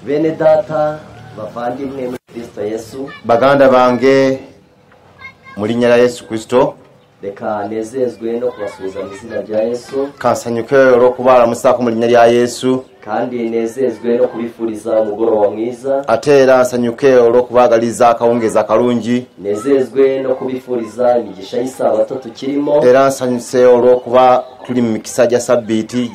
bene data bavandimwe muri Kristo Yesu, baganda bange muri nyara Yesu Kristo, reka nezezwe no kubasubiza mu izina rya Yesu, kansanyuke ro kubara musako muri nyara Yesu, kandi nezezwe no kubifuriza umugoroba mwiza, atera nsanyuke ro kubagaliza akawongeza karungi, nezezwe no kubifuriza imigisha y'Isabato tukirimo, era nsanyuse ro kuba turi mu mikisa ya sabiti,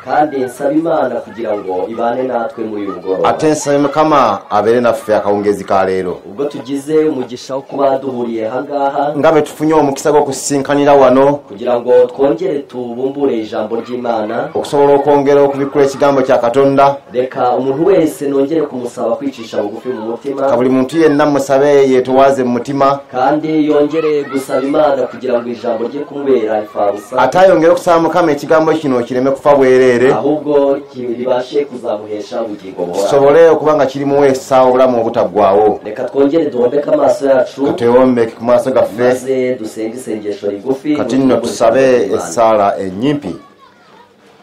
kandi nsaba Imana kugira ngo ibane natwe muri uyu mugoroba. atensa kama abere nafe akawongezi ka rero, ubwo tugize umugisha wo kuba duhuriye hangaha, ngabe tufunye umukisa go kusinkanira wano kugira ngo twongere tubumbure ijambo ry'Imana, okusobora okongera kubikura ikigambo cya Katonda. reka umuntu wese nongere kumusaba kwicisha bugufi mu mutima, kabuli muntu yenna musabe yetuwaze mu mutima, kandi yongere gusaba Imana kugira ngo ijambo rye kumubera ifarusa, atayongera okusaba Mukama ikigambo kino kireme kufa bwerere, ahubwo kibashe kuzamuhesha ubugingo buhoraho, sobole okubanga kiri mu wesa obulamu obutagwawo. reka twongere duhombeke amaso yacu, tutewombeke ku maaso gaffe, maze dusenge isengesho rigufi, kati nno tusabe essala ennyimpi.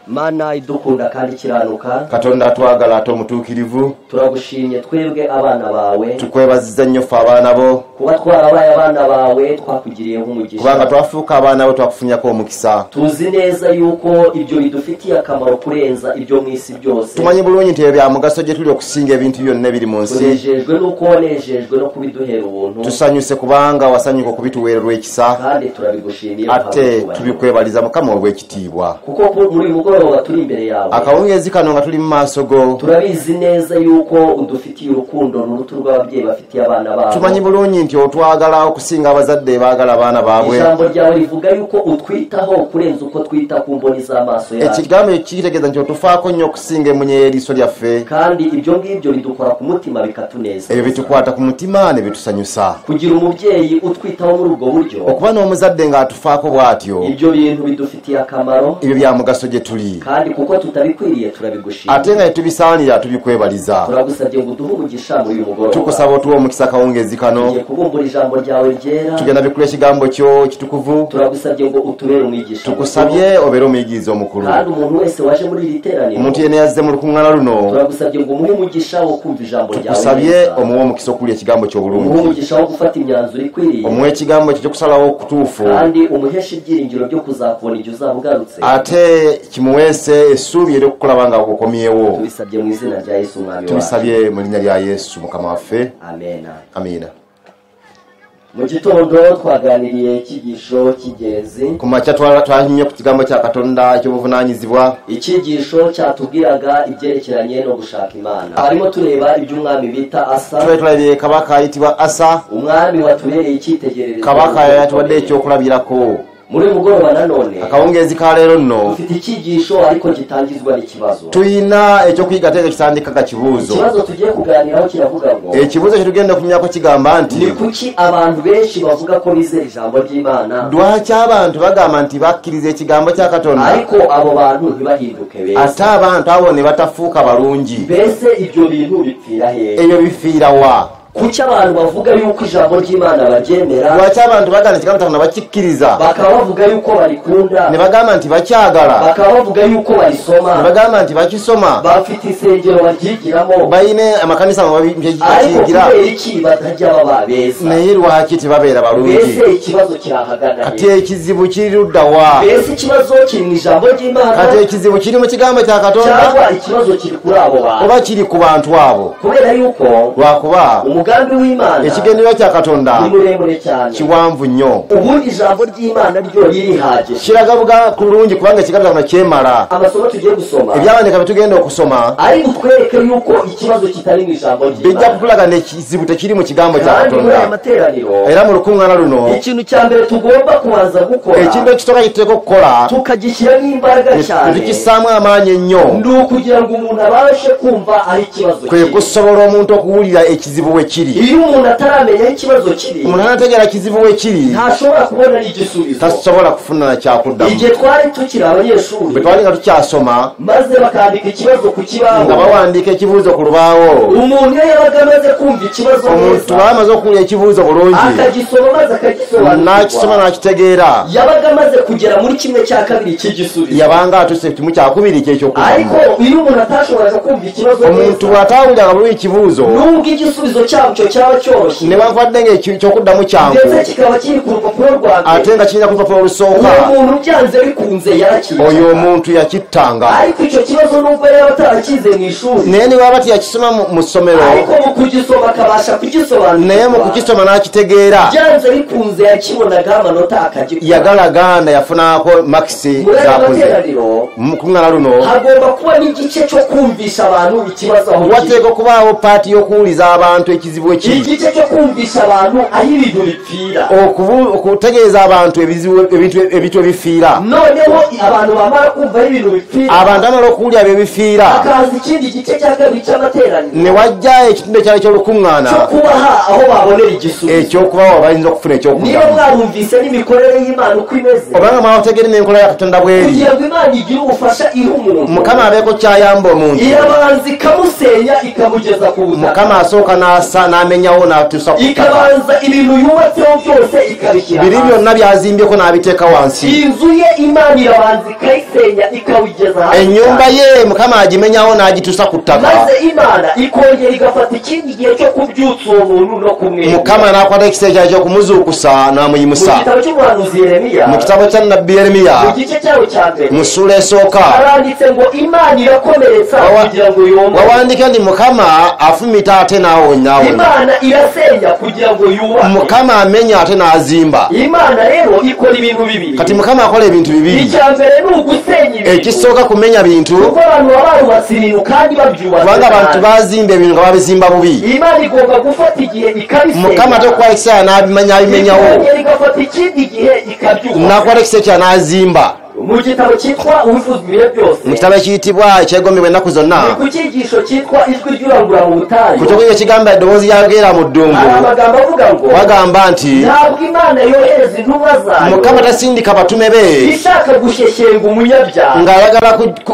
Mana idukunda kandi kiranuka, Katonda atwagala ate omutuukirivu, turagushimye twebwe abana bawe, tukwebaziza nnyo ffe abaana bo, kuba twarabaye abana bawe twakugiriye nk'umugisha, kubanga twafuuka abaana bo twakufunyako omukisa. tuzi neza yuko ibyo bidufitiye akamaro kurenza ibyo mu isi byose, tumanyi bulungi nti ebyo bya mugaso gye tuli okusinga ebintu byonna ebiri mu nsi. tunejejwe n'uko wanejejwe no kubiduhera ubuntu, tusanyuse kubanga wasanyuka okubituweererwa ekisa, kandi turabigushimiye ate tubikwebaliza Mukama olw'ekitiibwa, kuko muri uyu mugoroba turi imbere yawe, akawungezi kano nga tuli mu maaso go, turabizi neza yuko udufitiye urukundo ruruta rw'ababyeyi bafitiye abana babo. tumanyi bulungi nti otwagala okusinga abazadde baagala abaana baabwe. ijambo ryawe rivuga yuko utwitaho kurenza uko twita ku mboni z'amaso yacu, ekigambo kitegeeza nti otufaako nnyo okusinga emunye eriiso lyaffe, kandi ibyo ngibyo bidukora ku mutima bikatuneza, ebyo bitukwata ku mutima ne bitusanyusa. kugira umubyeyi utwitaho muri ubwo buryo, okuba n'omuzadde ng'atufaako bw'atyo, ibyo bintu bidufitiye akamaro, ebyo bya mugaso gye tuli, kandi kuko tutabikwiriye turabigushima, ate nga tubisaanira tubikwebaliza. turagusabye ngo uduhe umugisha muri uyu mugoroba, tukusaba otuwa omukisa akawungezi kano, tugiye kubumbura ijambo ryawe ryera, tugenda bikula ekigambo kyo kitukuvu, turagusabye ngo utubere umwigisha, tukusabye obeere omuyigiriza omukulu, kandi umuntu wese waje muri iri teraniro, omuntu yenna yazze mu lukuŋŋaana luno, turagusabye ngo umuhe umugisha wo kumva ijambo ryawe, tukusabye omuwe omukisa okulya ekigambo ky'obulungi, umuhe umugisha wo gufata imyanzuro ikwiriye, omuwe ekigambo ekyo ky'okusalawo okutuufu, kandi umuheshe ibyiringiro byo kuzakubona igihe uzaba ugarutse, ate kimuweese essuubi ery'okukulaba nga bukomyewo. tubisabye mu izina rya Yesu umwami wacu, tubisabye mu linnya lya Yesu Mukama waffe, amena. amiina. mu gitondo twaganiriye icyigisho cy'ingenzi, ku makya twahinnye ku kigambo cya Katonda cy'obuvunaanyizibwa, icyigisho cyatubwiraga ibyerekeranye no gushaka Imana. harimo tureba iby'umwami bita Asa, twali tulabye kabaka ayitibwa Asa, umwami watubereye icyitegererezo, kabaka yatuwadde ekyokulabirako. muri uyu mugoroba nanone akawungezi ka leero nno dufite icyigisho ariko gitangizwa n'ikibazo, tuyina ekyokuyiga ate kitandikaga kibuuzo. ikibazo tugiye kuganiraho kiravuga ngo ekibuuzo kitugenda okunyako kigamba nti ni kuki abantu benshi bavuga ko bizera ijambo ry'Imana, lwaki abantu bagamba nti bakkiriza ekigambo kya Katonda ariko abo bantu ntibahinduke beza, ate abantu abo ne batafuuka balungi? mbese ibyo bintu bipfira hehe? ebyo bifiira wa? kuki abantu bavuga yuko ijambo ry'Imana baryemera, lwaki abantu bagamba ekigambo kya Katonda bakikkiriza bakaba bavuga yuko barikunda, ne bagamba nti bakyagala, bakaba bavuga yuko ne barisoma, bagamba nti bakisoma, bafite insengero baryigiramo, bayine amakanisa ariko bakiyigira, kubera iki batajya baba beza? naye lwaki tebabeera balungi? mbese ikibazo kirahagana kati he? ekizibu kiri ludda wa? mbese ikibazo kiri mu ijambo ry'Imana, kati ekizibu kiri mu kigambo kya Katonda cyangwa ikibazo kiri kuri abo bantu? oba kiri ku bantu abo? kubera yuko lwakuba umugambi w'Imana ekigendererwa kya Katonda ni muremure cyane, kiwanvu nnyo, ubundi ijambo ry'Imana ryo ririhagije, kiraga bulungi kubanga ekigambo kya Katonda kyemala. amasomo tugiye gusoma ebyawandika bye tugenda okusoma ari butwereke yuko ikibazo kitari mu ijambo bijja ry'Imana, kutulaga n'ekizibu tekiri mu kigambo kya kandi muri aya Katonda. materaniro era mu lukuŋŋaana luno ikintu cya mbere tugomba kubanza gukora, ekintu ekisooka kiteka okukola tukagishyiramo imbaraga ne cyane, tukissaamu amaanyi ennyo, ni ukugira ngo umuntu abashe kumva aho ikibazo kwe kiri, kusobola omuntu okuwulira ekizibu we kiri iyo umuntu ataramenya ikibazo kiri umuntu anategera kizibu we kiri ntashobora kubona n'igisubizo tasobola kufuna cyakuddamu igihe twari tukiri abanyeshuri bwe twali nga tukyasoma maze bakandika ikibazo ku kibaho nga bawandika ekibuuzo ku lubaawo umuntu iyo yabaga amaze kumva ikibazo omuntu bamaze okuwulya ekibuuzo bulungi akagisoma maze akagisobanukirwa n'akisoma n'akitegeera yabaga amaze kugera muri 1/2 cy'igisubizo yabanga atuse kimu kyakubiri ky'ekyokuba ariko iyo umuntu atashoboraga kumva ikibazo omuntu bw'atawulyaga bulungi ekibuuzo nubwo igisubizo cyabyo cyaba cyoroshye ne bavadde ng'ekyokuddamu kyangu ndetse kikaba kiri ku rupapuro rwa mbere ate nga kirina ku lupapuro olusooka uwo muntu byanze bikunze yarakica oyo omuntu yakittanga ariko icyo kibazo nubwo yaba atarakize mu ishuri naye ne baba tiyakisoma mu ssomero ariko mu kugisoma akabasha kugisobanukirwa naye mu kukisoma n'akitegeera byanze bikunze yakibonagaho amanota akagikora yagalaganda yafunako makisi zakuze ku mwana luno hagomba kuba n'igice cyo kumvisha abantu ikibazo aho wateeka okubaawo paati y'okuwuliza abantu ekizibu ekiri igice cyo kumvisha abantu aho ibintu bipfira okutegeeza abantu ebintu ebifiira noneho abantu bamara kumva aho ibintu bipfira abantu amala okuwulya byo bifiira hakaza ikindi gice cya kabiri cy'amateraniro ne wajja ekitundu ekyalo ky'olukuŋŋaana cyo kubaha aho babonera igisubizo ekyokubawo bayinza okufuna niba ekyokuddamu mwarumvise n'imikorere y'Imana uko imeze obanga mwabategeera n'enkola ya katonda bw'eri kugira ngo Imana igire ubufasha iha umuntu mukama abeeko kyayamba omuntu irabanza ikamusenya ikamugeza ku butaka mukama asooka n'amenyawo n'atuusa ku butaka ikabanza ibintu yubatseho byose ikabishyira biri byonna byazimbyeko n'abiteeka wansi inzu ye Imana irabanza ikayisenya ikawugeza hasi ennyumba ye mukama agimenyawo n'agituusa ku ttaka maze Imana ikongera igafata ikindi gihe cyo kubyutsa uwo muntu no kumweza mukama n'akwata ekiseera kyali ky'okumuzuukusa n'amuyimusa mu gitabo cy'umuhanuzi Yeremiya mu kitabo kya nabbi yeremiya mu gice cyawo cya mbere mu ssuula esooka haranditse ngo Imana irakomeretsa kugira ngo yomore wawandika nti mukama afumita ate n'awonya Imana irasenya kugira ngo yubake mukama amenya ate n'azimba Imana rero ikora ibintu bibiri kati mukama akola ebintu bibiri icya mbere ni ugusenya ibintu ekisooka kumenya bintu kuko abantu baba barubatse ibintu kandi babyubatse kubanga abantu bazimba ebintu nga babizimba bubi Imana igomba gufata igihe ikabisenya mukama ate okukwala ekiseera n'abimenyawo ikongera igafata ikindi gihe ikabyubaka n'akwala ekiseera kyala n'azimba mu gitabo cyitwa uwifuza ibihe byose mu kitabo ekiyitibwa ekyegombebwa ennaku zonna ni ku cyigisho cyitwa ijwi ry'urangurura mu butayu ku kyokuyiga ekigamba eddoboozi lyageera mu ddungu hari amagambo avuga ngo wagamba nti ntabwo Imana yohereza intumwa zayo mukama tasindika batume be ishaka gushyeshyenga umunyabyaha ng'ayagala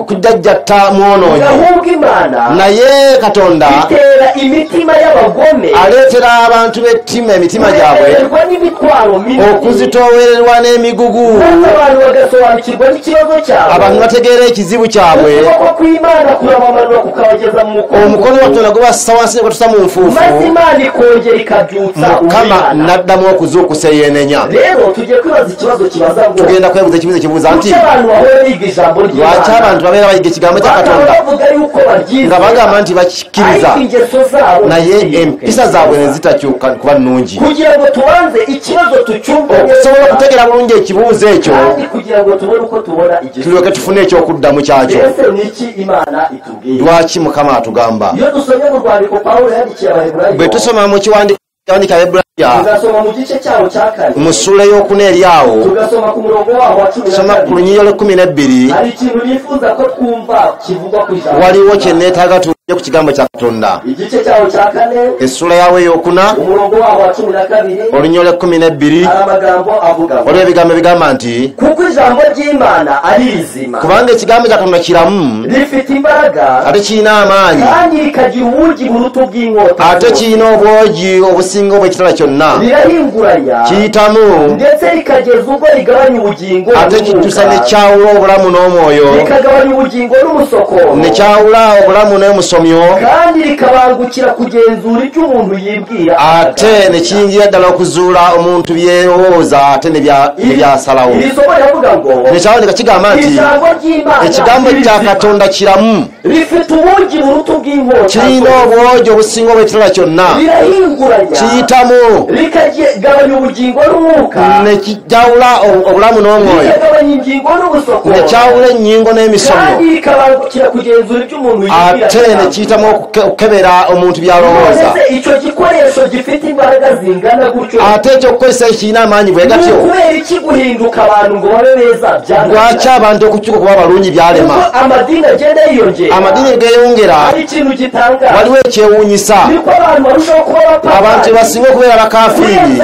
kujjajjatta mwonoonyi ahubwo Imana naye katonda itera imitima y'abagome aleetera abantu b'ettima emitima gyabwe kuremererwa n'imitwaro minini okuzitoowererwa n'emigugu maze abantu bagasobanukirwa n'ikibazo cyabo abantu bategeera ekizibu kyabwe ukuboko kw'Imana kurabamanura kukabageza mu omukono wa katonda gubassa wansi ne gutusa mu nfuufu maze Imana ikongera ikabyutsa mukama Umwana n'addamu okuzuukusa eyeenenya rero tugiye kwibaza ikibazo kibaza ngo tugenda kwebuza ekibuzo ekibuuza nti kuki abantu bahora biga ijambo lwaki ry'Imana abantu babeera bayiga ekigambo kya bakaba katonda bavuga yuko baryize nga bagamba nti bakikkiriza ariko ingeso zabo naye ntizihinduke. empisa zaabwe ne zitakyuka kuba nnungi kugira ngo tubanze ikibazo tucyumve okusobola okutegeera bulungi ekibuuzo ekyo kandi kugira ngo tubone uko tubona igisubizo tulyoke tufune ekyokuddamu kyakyo mbese ni iki Imana itubwiye lwaki mukama atugamba iyo dusomye mu rwandiko Pawulo yandikiye Abaheburayo bwe tusoma mu kiwandiiko abaheburayo tugasoma mu gice cyawo cya kane mu ssuula ey'okuna eri awo tugasoma ku murongo waho wa cumi na soma ku kabiri lunyiriro lw'12 hari ikintu nifuza ko twumva kivugwa ku ijambo waliwo kye neetaaga tujje ku kigambo kya katonda igice cyawo cya kane essuula yawe ey'okuna umurongo waho wa cumi na kabiri olunyiriro lw'12 hari amagambo avuga ngo waliwo ebigambo bigamba nti kuko ijambo ry'Imana ari rizima kubanga ekigambo kya katonda kiramu rifite imbaraga ate kirina amaanyi kandi rikagira ubugi buruta ubw'inkota ate kirina obwogi obusinga obw'ekitala kyonna rirahinguranya kiyitamu ndetse rikageza ubwo rigabanya ubugingo ate kituusa ne kyawula obulamu n'omwoyo rikagabanya ubugingo n'umusoko ne kyawula obulamu n'omusomyo kandi rikabangukira kugenzura ibyo umuntu yibwira ate ne kiyingira ddala okuzuula omuntu byerowooza ate nebyasalawo iri somo riravuga ngo nekyawandika kigamba nti ijambo ry'Imana ekigambo kya rizima, katonda kiramu rifite ubugi buruta ubw'inkota kirina obwogi obusinga obw'ekitala kyonna rirahinguranya kiyitamu rikagabanya ubugingo n'umwuka ne kijawula obulamu n'omwoyo rikagabanya ingingo n'ubusoko ne kyawula ennyingo n'emisomo kandi rikabangukira kugenzura ibyo umuntu yibwira ate ne bakiyitamu okukebera omuntu byalowooza ese icyo gikoresho gifite imbaraga zingana gutyo ate ekyokukozesa ekirina amaanyi bwe gatyo kubera iki guhinduka abantu ngo babe beza lwaki abantu okukyuka kuba balungi byalema amadini agenda yiyongera amadini geyongera hari ikintu gitanga waliwo ekyewuunyisa niko abantu barushaho kuba bapapa abantu basinga okubeera bakafiiri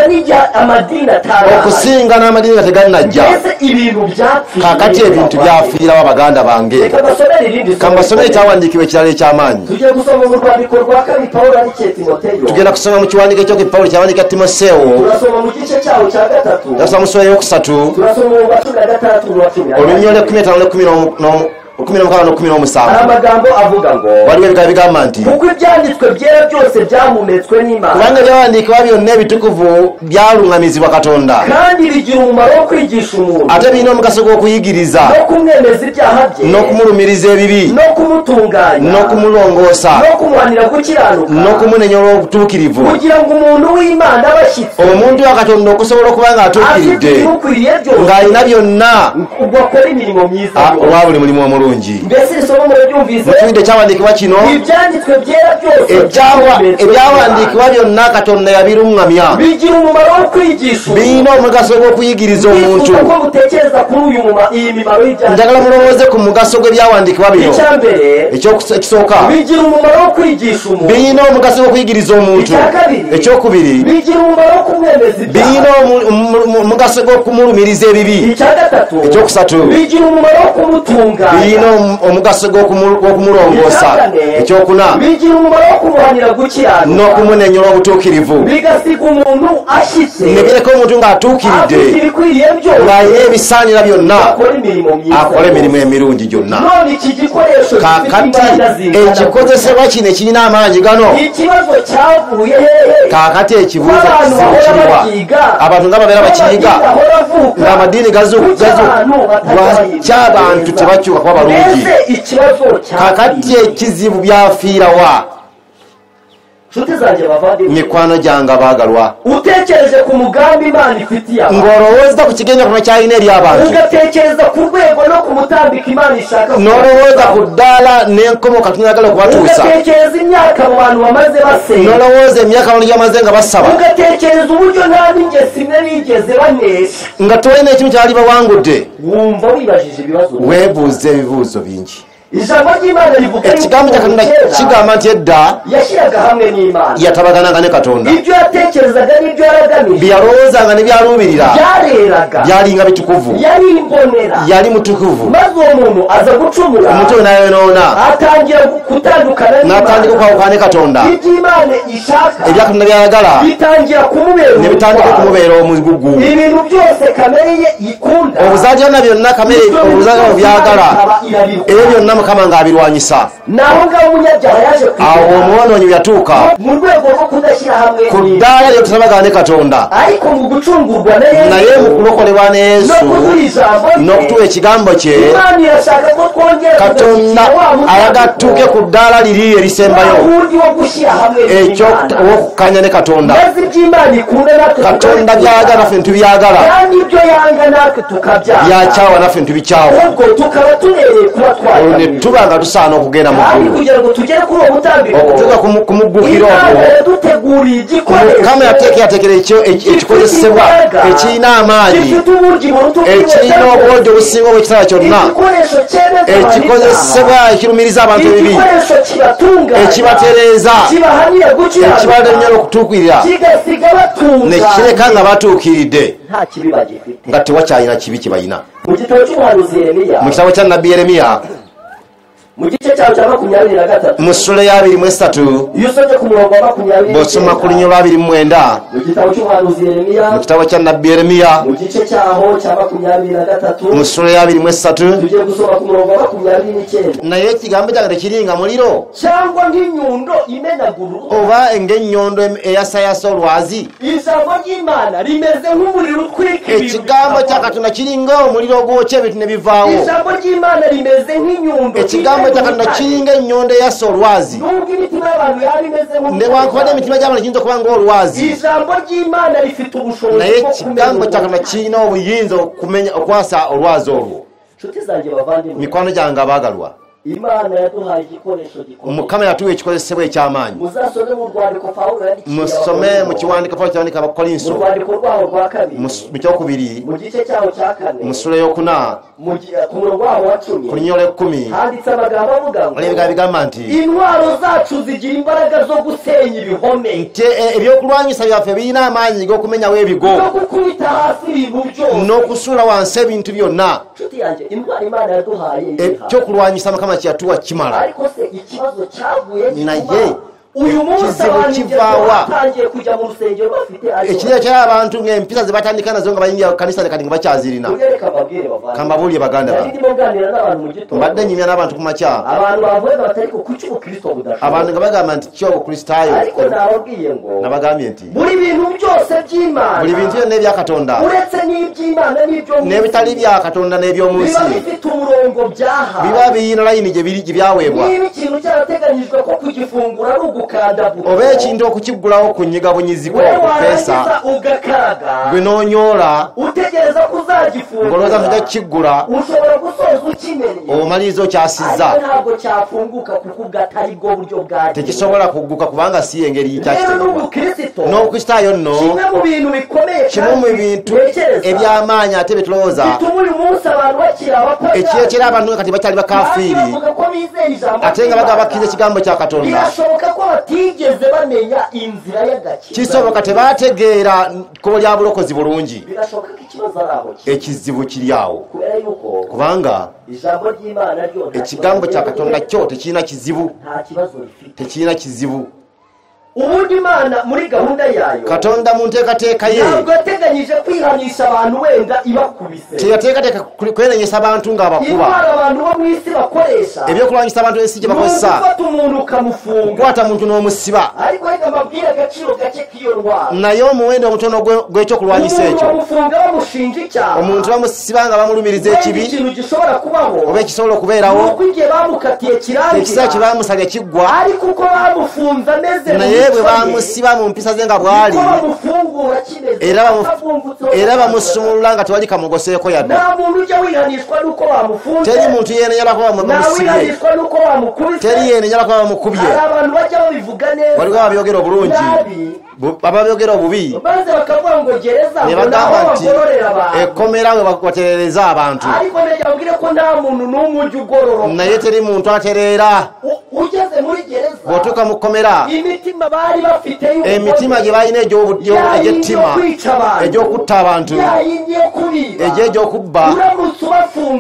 amadini atari okusinga n'amadini gategalinajja ibintu byapfuye kakati ebintu byafiirawo abaganda bange kambasomere ekyawandiikibwa ekirala eky'amaanyi tugiye gusoma mu rwandiko rwa kabiri pawulo yandikiye timoteyo tugenda kusoma mu kiwandiiko ekyoku pawulo kyawandika timoseewo turasoma mu gice cyawo cya gatatu turasoma mu sura eyokusatu turasoma mu wa 16 n'uwa 10 olunyo lwe 15 amagambo avuga ngo waliwo ebigambo bigamba nti kuko ibyanditswe byera byose byahumetswe n'Imana kubanga ebyawandiikibwa byonna ebitukuvu byaluŋŋamizibwa Katonda kandi bigira umumaro wo kwigisha umuntu ate birina omugaso gw'okuyigiriza no kumwemeza ibyaha bye n'okumulumiriza ebibi no kumutunganya n'okumulongoosa no kumuhanira gukiranuka n'okumunenyola obutuukirivu kugira ngo umuntu w'Imana abashyitse omuntu wa Katonda okusobola okuba nga atuukiridde ng'alina byonna ugakora imirimo myiza olwa buli mulimu omulungi mbese isomo murabyumvise mukiwinde ekyawandiikibwa kino ibyanditswe byera byose ebyawandiikibwa byonna Katonda yabiruŋŋamya bigira umumaro wo kwigisha birina omugaso gw'okuyigiriza omuntu uko gutekereza kuri iyi mimaro y'ibyanditswe njagala mulowooze ku mugaso gw'ebyawandiikibwa bino ekisooka bigira umumaro wo kwigisha umuntu birina omugaso gw'okuyigiriza omuntu ekyokubiri bigira umumaro wo kumwemeza ibyaha birina omugaso gw'okumulumiriza ebibi ekyokusatu bigira umumaro wo kumutunganya birina omugaso gw'okumulongoosa ekyokuna bigira umumaro wo kumuhanira gukiranuka n'okumunenyola obutuukirivu bigasiga umuntu ashyitse ne bireka omuntu ng'atuukiridde ng'alina ebisaanira byonna akole emirimu emirungi gyonna kaakati ekikozesebwa kino ekirina amaanyi gano kaakati ekibuuzo kizibu kiriwa abantu nga babeera bakiyiga ng'amadiini gazuuka lwaki abantu tebakyuka kuba balungi kaakati ekizibu byafiirawa mikwano gyange abaagalwa utekereze ku mugambi Imana ifitiye ng'olowooza ku kigenda kuno kyalina eri abantu ugatekereza ku rwego no ku mutambiko Imana ishaka n'olowooza ku ddaala n'enkomo Katonda yagala okubatuusa ugatekereza imyaka mu bantu bamaze basenga n'olowooza emyaka abantu gyamaze nga basaba ugatekereza uburyo nta n'ingeso imwe bigeze banesha nga tolina ekimu kyali bawangudde wumva wibajije ibibazo weebuuza ebibuuzo bingi ijambo ry'Imana rivuga ekigambo kya Katonda kigamba nti edda yashyiraga hamwe n'Imana yatabagananga ne Katonda ibyo yatekerezaga n'ibyo yaragamije byalowoozanga ne byaluubirira byareraga byalinga bitukuvu yari imbonera yali mutukuvu maze uwo muntu aza gucumura omuntu oyo nayonoona atangira gutandukana n'atandika okwawukana ne Katonda iby'Imana ishaka ebya Katonda byayagala bitangira kumubera ne bitandika okumubeera omugugu ibintu byose kamere ye ikunda obuzaajana byonna kamere obuzaajana byagala ebyo byonna Mukama ng'abirwanyisa naho ngaho umunyabyaha yaje awo omwonoonyi yatuuka mu rwego rwo kudashyira hamwe ku ddaala lyo tutabagana ne Katonda ariko mu gucungurwa naye mu kulokolebwa ne Yesu n'okutuwa ekigambo kye Katonda ayagala tutuuke ku ddaala liri erisembayo eky'okukkanya ne Katonda Katonda byayagala naffe ntitubyagala byakyawa naffe ntitubikyawa tuba nga tusaana okugenda mu okutuuka ku muggukiro ogwo Mukama yateekera ekikozesebwa ekirina amaanyi ekirina obwogi obusinga obw'ekitala kyonna ekikozesebwa ekirumiriza abantu ebibi ekibatereeza ekibalenyola okutuukirira ne kireka nga batuukiridde nga tewakyalina kibi kye balina mu kitabo kya nnabbi Yeremiya mu gice cyawo cya 23 mu ssula ya 23 yusomye ku murongo wa 20 bw'osoma ku lunnyo lwa 29 mu gitabo cy'umuhanuzi Yeremiya mu kitabo kya nnabbi Yeremiya mu gice cyaho cya 23 mu ssula ya 23 tugiye gusoma ku murongo wa 29 naye ekigambo kyange tekiringa muliro cyangwa nk'inyundo imenagura oba ng'ennyondo eyasayasa olwazi ijambo ry'Imana rimeze nk'umuriro utwika ibintu ekigambo kya Katonda kiringa omuliro ogwokya ebintu ne bivaawo ijambo ry'Imana rimeze nk'inyundo ekigambo kya Katonda kiringa ennyondo eyasa olwazi nubwo imitima y'abantu yari imeze newankubadde emitima gy'abantu kiyinza okuba ng'olwazi ijambo ry'Imana rifite ubushobozi naye ekigambo kya Katonda kirina obuyinza okwasa olwazi olwo nshuti zanjye bavandimwe mikwano gyange abaagalwa Imana yaduhaye igikoresho gikomeye. Umukama yatuwe ikikozesebwe cy'amanyi. Muzasome mu rwandiko Pawulo yandikiye. Musome mu kiwandiko Pawulo cyandika Abakorinso. Mu rwandiko rwaho rwa kabiri. Mu cyo kubiri. Mu gice cyaho cya 4. Mu sura yo kuna. Ku murongo waho wa 10. Kuri nyore 10. Handitse amagambo avuga ngo. Ari bigamba nti. Intwaro zacu zigira imbaraga zo gusenya ibihome. Ebyo kulwanyisa byafe bina amanyi go kumenya webigo. No gukubita hasi ibintu byose. No kusura wanse ibintu byonna. Nshuti yanjye intwaro Imana yaduhaye. Cyo kulwanyisa Mukama cyatuwa kimara. Ariko se ikibazo cyaguye naye uyu munsi batangiye kujya mu rusengero bafite ekiriya cy'abantu ngempisa zibatandikana zo ngabayingira kanisa kandi ngabacyazirina kambabuli baganda ba mbadde nyimya n'abantu kumacya abantu bavuga batari ku kucyo Kristo budashaka abantu ngabagamba nti cyo Kristayo ariko nababwiye ngo nabagambye nti buri bintu byose by'Imana buri bintu ne bya Katonda uretse n'iby'Imana n'ibyo ne bitali bya Katonda ne byo munsi biba bifite umurongo byaha biba biyina line je biri byawebwa niba ikintu cyarateganyijwe ko kugifungura ari oba ekintu okukigulawo ku nyigabonyiziko pesa ugakaraga gwe nonyola utegereza kuzagifungura ngoloza kugakigula ushobora gusoza ukimenye omalizo kyasiza ntabwo cyafunguka kuko ugatari bwo buryo bwaje tekisobola kuguka kubanga si engeri y'Kristo no Kristayo no kimwe mu bintu bikomeye kimwe mu bintu ebyamanya ate betuloza bituma uyu munsi abantu bakira abapagani ekyekera abantu kati bakyali bakafiri atenga bagabakiza ekigambo kya Katonda birashoboka ko batigeze bamenya inzira y'agakiza kisoboka tebategeera ko lya bulokozi bulungi birashoboka ko ikibazo araho ekizibu kiri awo kubera yuko kubanga ijambo ry'Imana ryo ekigambo kya Katonda cyo tekirina kizibu nta kibazo rifite tekirina kizibu ubundi Imana muri gahunda yayo Katonda mu nteekateeka ye ntabwo yateganyije kwihanisha abantu wenda ibakubise teyateekateeka kwenenyesa abantu ng'abakuba intwaro abantu bo mu isi bakoresha ebyokulwanyisa abantu ensi gye bakozesa gufata umuntu ukamufunga kukwata muntu n'omusiba ariko reka mbabwire agaciro gake k'iyo ndwara naye omuwendo omutono gw'ekyokulwanyisa ekyo bamufunga bamushinja icyaha omuntu bamusiba nga bamulumiriza ekibi ikintu gishobora kubaho oba ekisobola okubeerawo nuko igihe bamukatiye kirangira ekiseera kye bamusabye kiggwa ariko uko bamufunze ameze bwe bamusiba mu mpisa ze nga bwali era bamusumulula nga tewali kamugoseeko yadde teri muntu yeenenyala kuba bamusibye teri yeenenyala kuba bamukubye waliwo ababyogera obulungi ababyogera obubi ne bagamba nti ekkomera we baterereza abantu naye teri muntu atereera bw'otuuka mu kkomera emitima gye balina egy'ettima egy'okutta abantu egy'okubba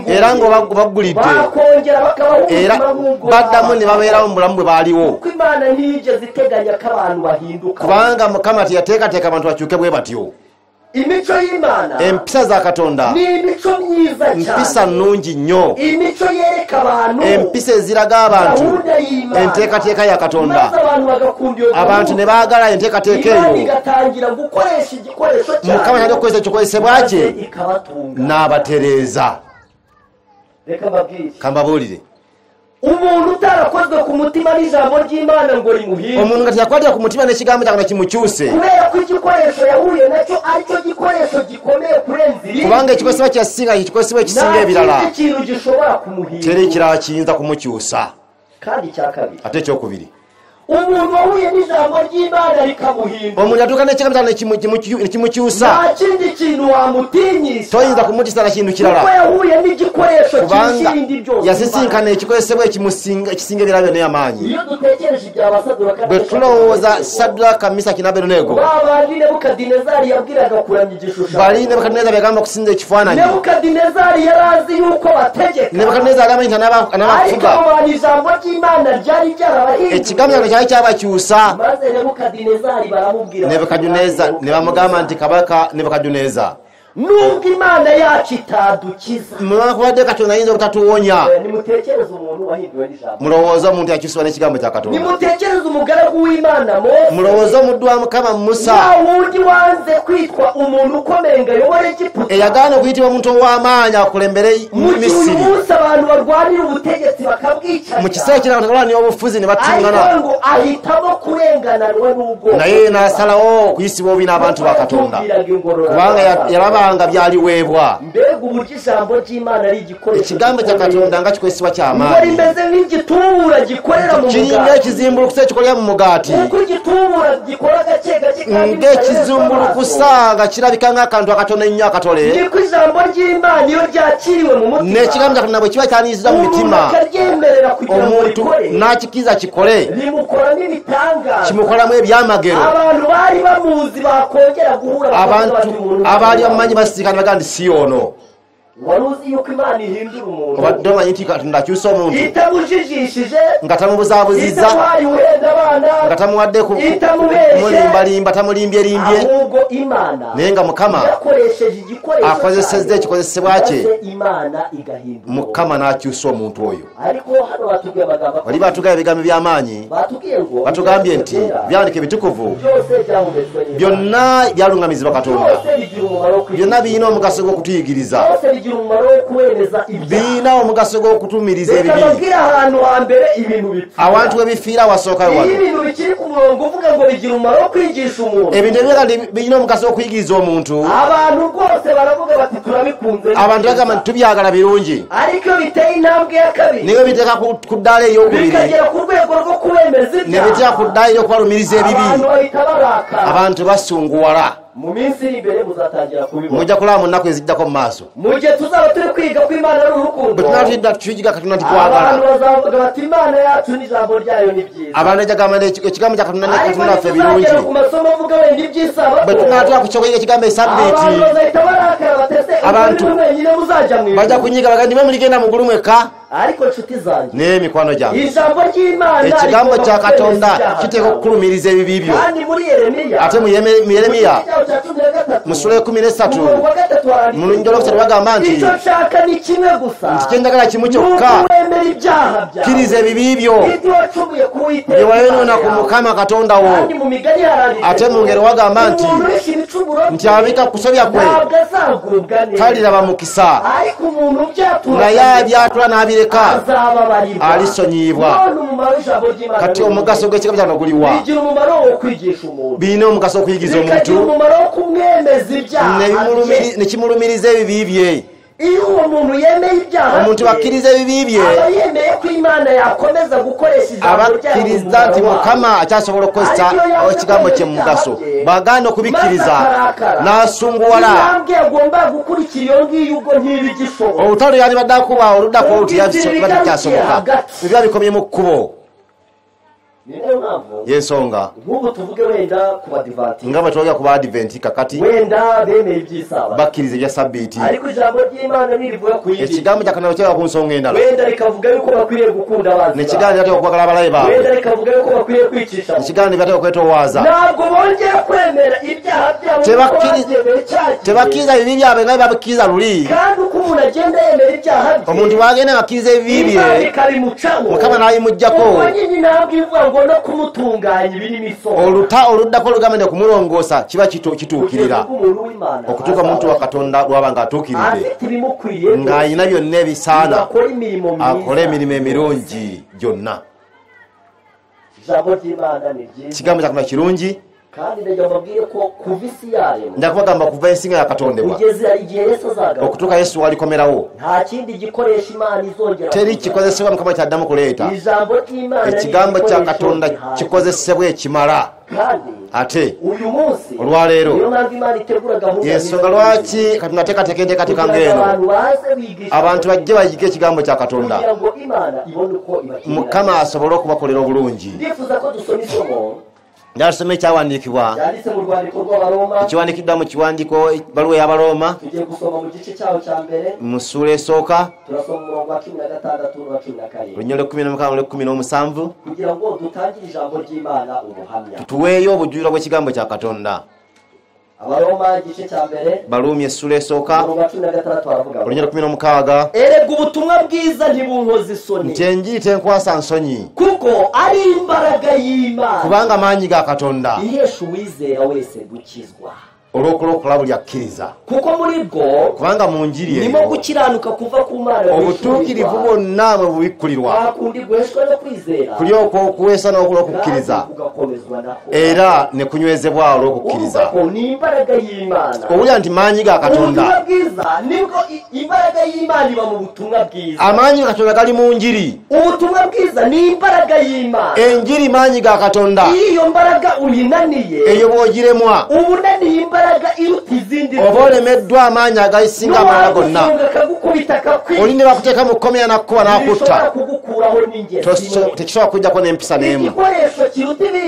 era ng'obaggulidde era baddamu ne babeerawo mu bulamu bwe baaliwo kubanga Mukama teyateekateeka abantu bakyuke bwe batyo imico y'Imana empisa za Katonda ni imico myiza cyane empisa nnungi nnyo imico yereka abantu empisa eziraga abantu enteekateeka ya Katonda abantu ne baagala enteekateeka eyo Mukama yali okukozesa ekikozesebwa kye n'abatereeza kambabuulire umuntu utarakozwe ku mutima n'ijambo ry'Imana ngo rimuhinde omuntu nga teyakwatira ku mutima n'ekigambo cyangwa kimukyuse kubera ko igikoresho yahuye nacyo aricyo gikoresho gikomeye kurenza ibindi kubanga ekikozesebwa kyasinga ekikozesebwa ekisinga ebirala ikintu gishobora kumuhinda teri kirala kiyinza kumukyusa kandi cyakabiri ate ekyokubiri umuntu wahuye n'ijambo ry'Imana rikamuhinda omuntu atuuka n'ekigambo nekimukyusa nta kindi kintu wamutinyisa toyinza kumutiisa na kintu kirala kuko yahuye n'igikoresho cy'ibindi byose yasisinkana ekikozesebwa ekisinga ebirala byonna y'amaanyi iyo dutekereje ibya Basaduraka bwe tulowooza Sadduraka Misaki n'Abedunego babandi Nebukadinezari yabwiraga kuramya igishushanyo bali Nebukadinezari yagamba okusinza ekifaananyi Nebukadinezari yarazi yuko bategeka Nebukadinezari amanyi nti anaabafuga ariko ijambo ry'Imana ryari ryarabahinduye ekigambo kyali kyabakyusa maze Nebukadinezari baramubwira Nebukadineza ne bamugamba nti kabaka Nebukadineza nubwo Imana yacu itadukiza mwakuwadde Katonda ayinza obutatuwonya nimutekereze umuntu wahinduwe n'ijambo mulowooza omuntu yakyusibwa n'ekigambo kya Katonda nimutekereze umugaragu w'Imana Mose mulowooza omuddu wa Mukama Musa wundi wanze kwitwa umuntu ukomeye ngo ayobore Egiputa eyagaana okuyitibwa omuntu ow'amaanyi akulembere Misiri munsi abantu barwanira ubutegetsi bakabwica mu kiseera kino abantu balwanira obufuzi ne batingana ariko ngo ahitamo kurengananwa n'ubwoko naye n'asalawo okuyisibwa obi n'abantu ba Katonda kubanga yalaba gutanga byaliweebwa mbega uburyo ijambo ry'Imana ari igikoresho ikigambo cya Katonda nga kikozesebwa ngo ky'amaanyi rimeze nk'igitubura gikorera mu kiri mugati ng'ekizimbulukusa ekikolera mu mugaati kuko igitubura gikora gake gake kandi ng'ekizimbulukusa nga kirabika ng'akantu akatono ennyo akatole niko ijambo ry'Imana iyo ryakiriwe mu mutima n'ekigambo kya Katonda bwe kiba kyaniriza mu mitima akaryemerera kugira ngo omuntu rikore n'akikiza kikole rimukoramo ibitangaza kimukolamu ebyamagero abantu bari bamuzi bakongera guhura abantu abaali bamumanyi basisikana baga nti si ono wari uzi yuko Imana ihindura umuntu obadde omanyi nti Katonda akyusa omuntu itamujijishije nga tamubuzaabuziza itamuhaye uwenda abana nga tamuwadde kumulimbalimba tamulimbyelimbye ahubwo Imana naye nga Mukama yakoresheje igikoresho akozesezza ekikozesebwa kye Imana igahindura Mukama n'akyusa omuntu oyo ariko hano batubwiye amagambo bali batugambye ebigambo by'amaanyi batugambye nti byandika ebitukuvu byonna byalungamizibwa Katonda byonna birina omugaso gw'okutuyigiriza birina omugaso gw'okutumiriza ebibi awantu webifiira wasooka ebintu ebyo birina omugaso gw'okuyigiriza omuntu abantu bagamba nti tubyagala birungi naye biteeka ku ddaala ey'okubiri ne biteeka ku ddaala ey'okubalumiriza ebibi abantu basunguwala mu minsi imbere muzatangira kubibona mujja kulaba mu nnaku ezijjako mu maaso muje tuzaba turi kwiga ku Imana n'urukundo bwe tunatidda tukiyiga Katonda ntikwagala abantu bazavuga bati Imana yacu n'ijambo ryayo ni byiza abantu bajagamba ekigambo kya Katonda n'Ekatonda waffe birungi ku masomo avuga we ni by'Isabato bwe tunatera ku kyokuyiga ekigambo esabbiiti abantu bazahita barakara batese abantu mwenyine muzajya mwiza bajja kunyiga baga ndimwe muligenda mugulu mwekka ariko nshuti zanjye naye mikwano gyange ijambo ry'Imana ekigambo kya Katonda kiteeka okukulumiriza ebibi byo kandi muri Yeremiya ate mu Yeremiya mu sura 13 mu lunyiriri olwokusatu bagamba nti icyo nshaka ni kimwe gusa nti kyendagala kimu kyokka wemera ibyaha byawe kkiriza ebibi byo ibyo wacumuye ku Uwiteka bye wayonoona ku Mukama Katonda wo kandi mu migani haranditse ate mu ngero wagamba nti abika kusobya kwe taliraba mukisa naye byatula n'abireka alisonyiibwa kati omugaso gw'ekigambo kyano guliwa birina omugaso okuyigiza omuntu nekimulumiriza ebibi bye iyo umuntu yemeye ibyaha omuntu bakkiriza ebibi bye aba yemeye ko Imana yakomeza gukoresha ijambo ryayo abakkiriza nti Mukama akyasobola okukozesa ekigambo kye mu mugaso bagaana okubikkiriza n'asunguwala agomba gukurikira iyo ngiyo ubwo ntibigishoboka olutalo yandibadde akuba oluddako oluti yabitakyasoboka ebiba bikomye mu kkubo yensonga nk'ubu tuvuge wenda ku badivantiste nga bwe twogera ku baadiventi kakati wenda bemeye iby'Isabato bakkiriza ebya sabbiiti ariko ijambo ry'Imana nirivuga ku yindi ekigambo kya Katonda kyera ku nsonga endala wenda rikavuga yuko bakwiriye gukunda abanzi nekigambo kyateeka okwagala abalabe baabwe wenda rikavuga yuko bakwiriye kwicisha ekigambo kyateeka okwetowaaza ntabwo bongera kwemera ibyaha byabo tebakkiriza ebibi byabwe nga bwe babikkiriza luli kandi uko umuntu agenda yemera ibyaha bye omuntu bwagenda bakkiriza ebibi bye Mukama n'abimuggyako no kumutunganya ibirimo isomo oluddako olugambye kumulongoosa kiba kituukirira okutuuka omuntu wa Katonda lwaba ng'atuukiridde ng'ayina byonna ebisaana akole emirimu emirungi gyonna kigambo kya Katonda kirungi kandi ndajya mbabwire ko kuva isi yaremwa ndakubagamba kuva ensinga yakatondebwa kugeza igihe Yesu azagaruka okutuuka Yesu walikomerawo nta kindi gikoresha Imana izongera teri kikozesebwa Mukama kyaddamu kuleeta ijambo ry'Imana ekigambo kya Katonda kikozesebwa ekimala ate uyu munsi olwaleero niyo mpamvu Imana itegura gahunda yensonga lwaki Katonda ateekateeka enteekateeka ng'eno abantu bajje bayiga ekigambo kya Katonda Mukama asobole okubakolera obulungi ndifuza ko dusoma isomo ndasoma ekyawandiikibwa ekiwandiikiddwa mu kiwandiiko baluwa y'Abaroma mu ssuula esooka olunyolo 16-17 tuweeyo obujulirwa bw'ekigambo kya Katonda. Baluumi essuula esooka olunyolo 16 erega ubutumwa bwiza ntibunkoza isoni nti enjiri tenkwasa nsonyi kuko ari imbaraga y'Imana kubanga maanyi ga Katonda ihesha uwizera wese gukizwa. olw'okulokola buli akkiriza kuko muri bwo kubanga mu njiri nimo gukiranuka kuva ku Mana obutuukirivu bwonna bwe bubikkulirwa bakundi gweshwa no kwizera kuli okuweesa n'okukkiriza era ne kunywezebwa olw'okukkiriza n'imbaraga y'Imana owulira nti maanyi ga Katonda nibwo imbaraga y'Imana iba mu butumwa bwiza amaanyi ga Katonda gali mu njiri ubutumwa bwiza ni imbaraga y'Imana enjiri maanyi ga Katonda iyo mbaraga uyinaniye eyo bw'ogiremwa ubunaniye imbaraga iruta izindi oba olemeddwa amaanyi agasinga amalala gonna oli ne bakuteeka mu kkomera nakkuba n'akutta tekisobola kujjako n'empisa n'emu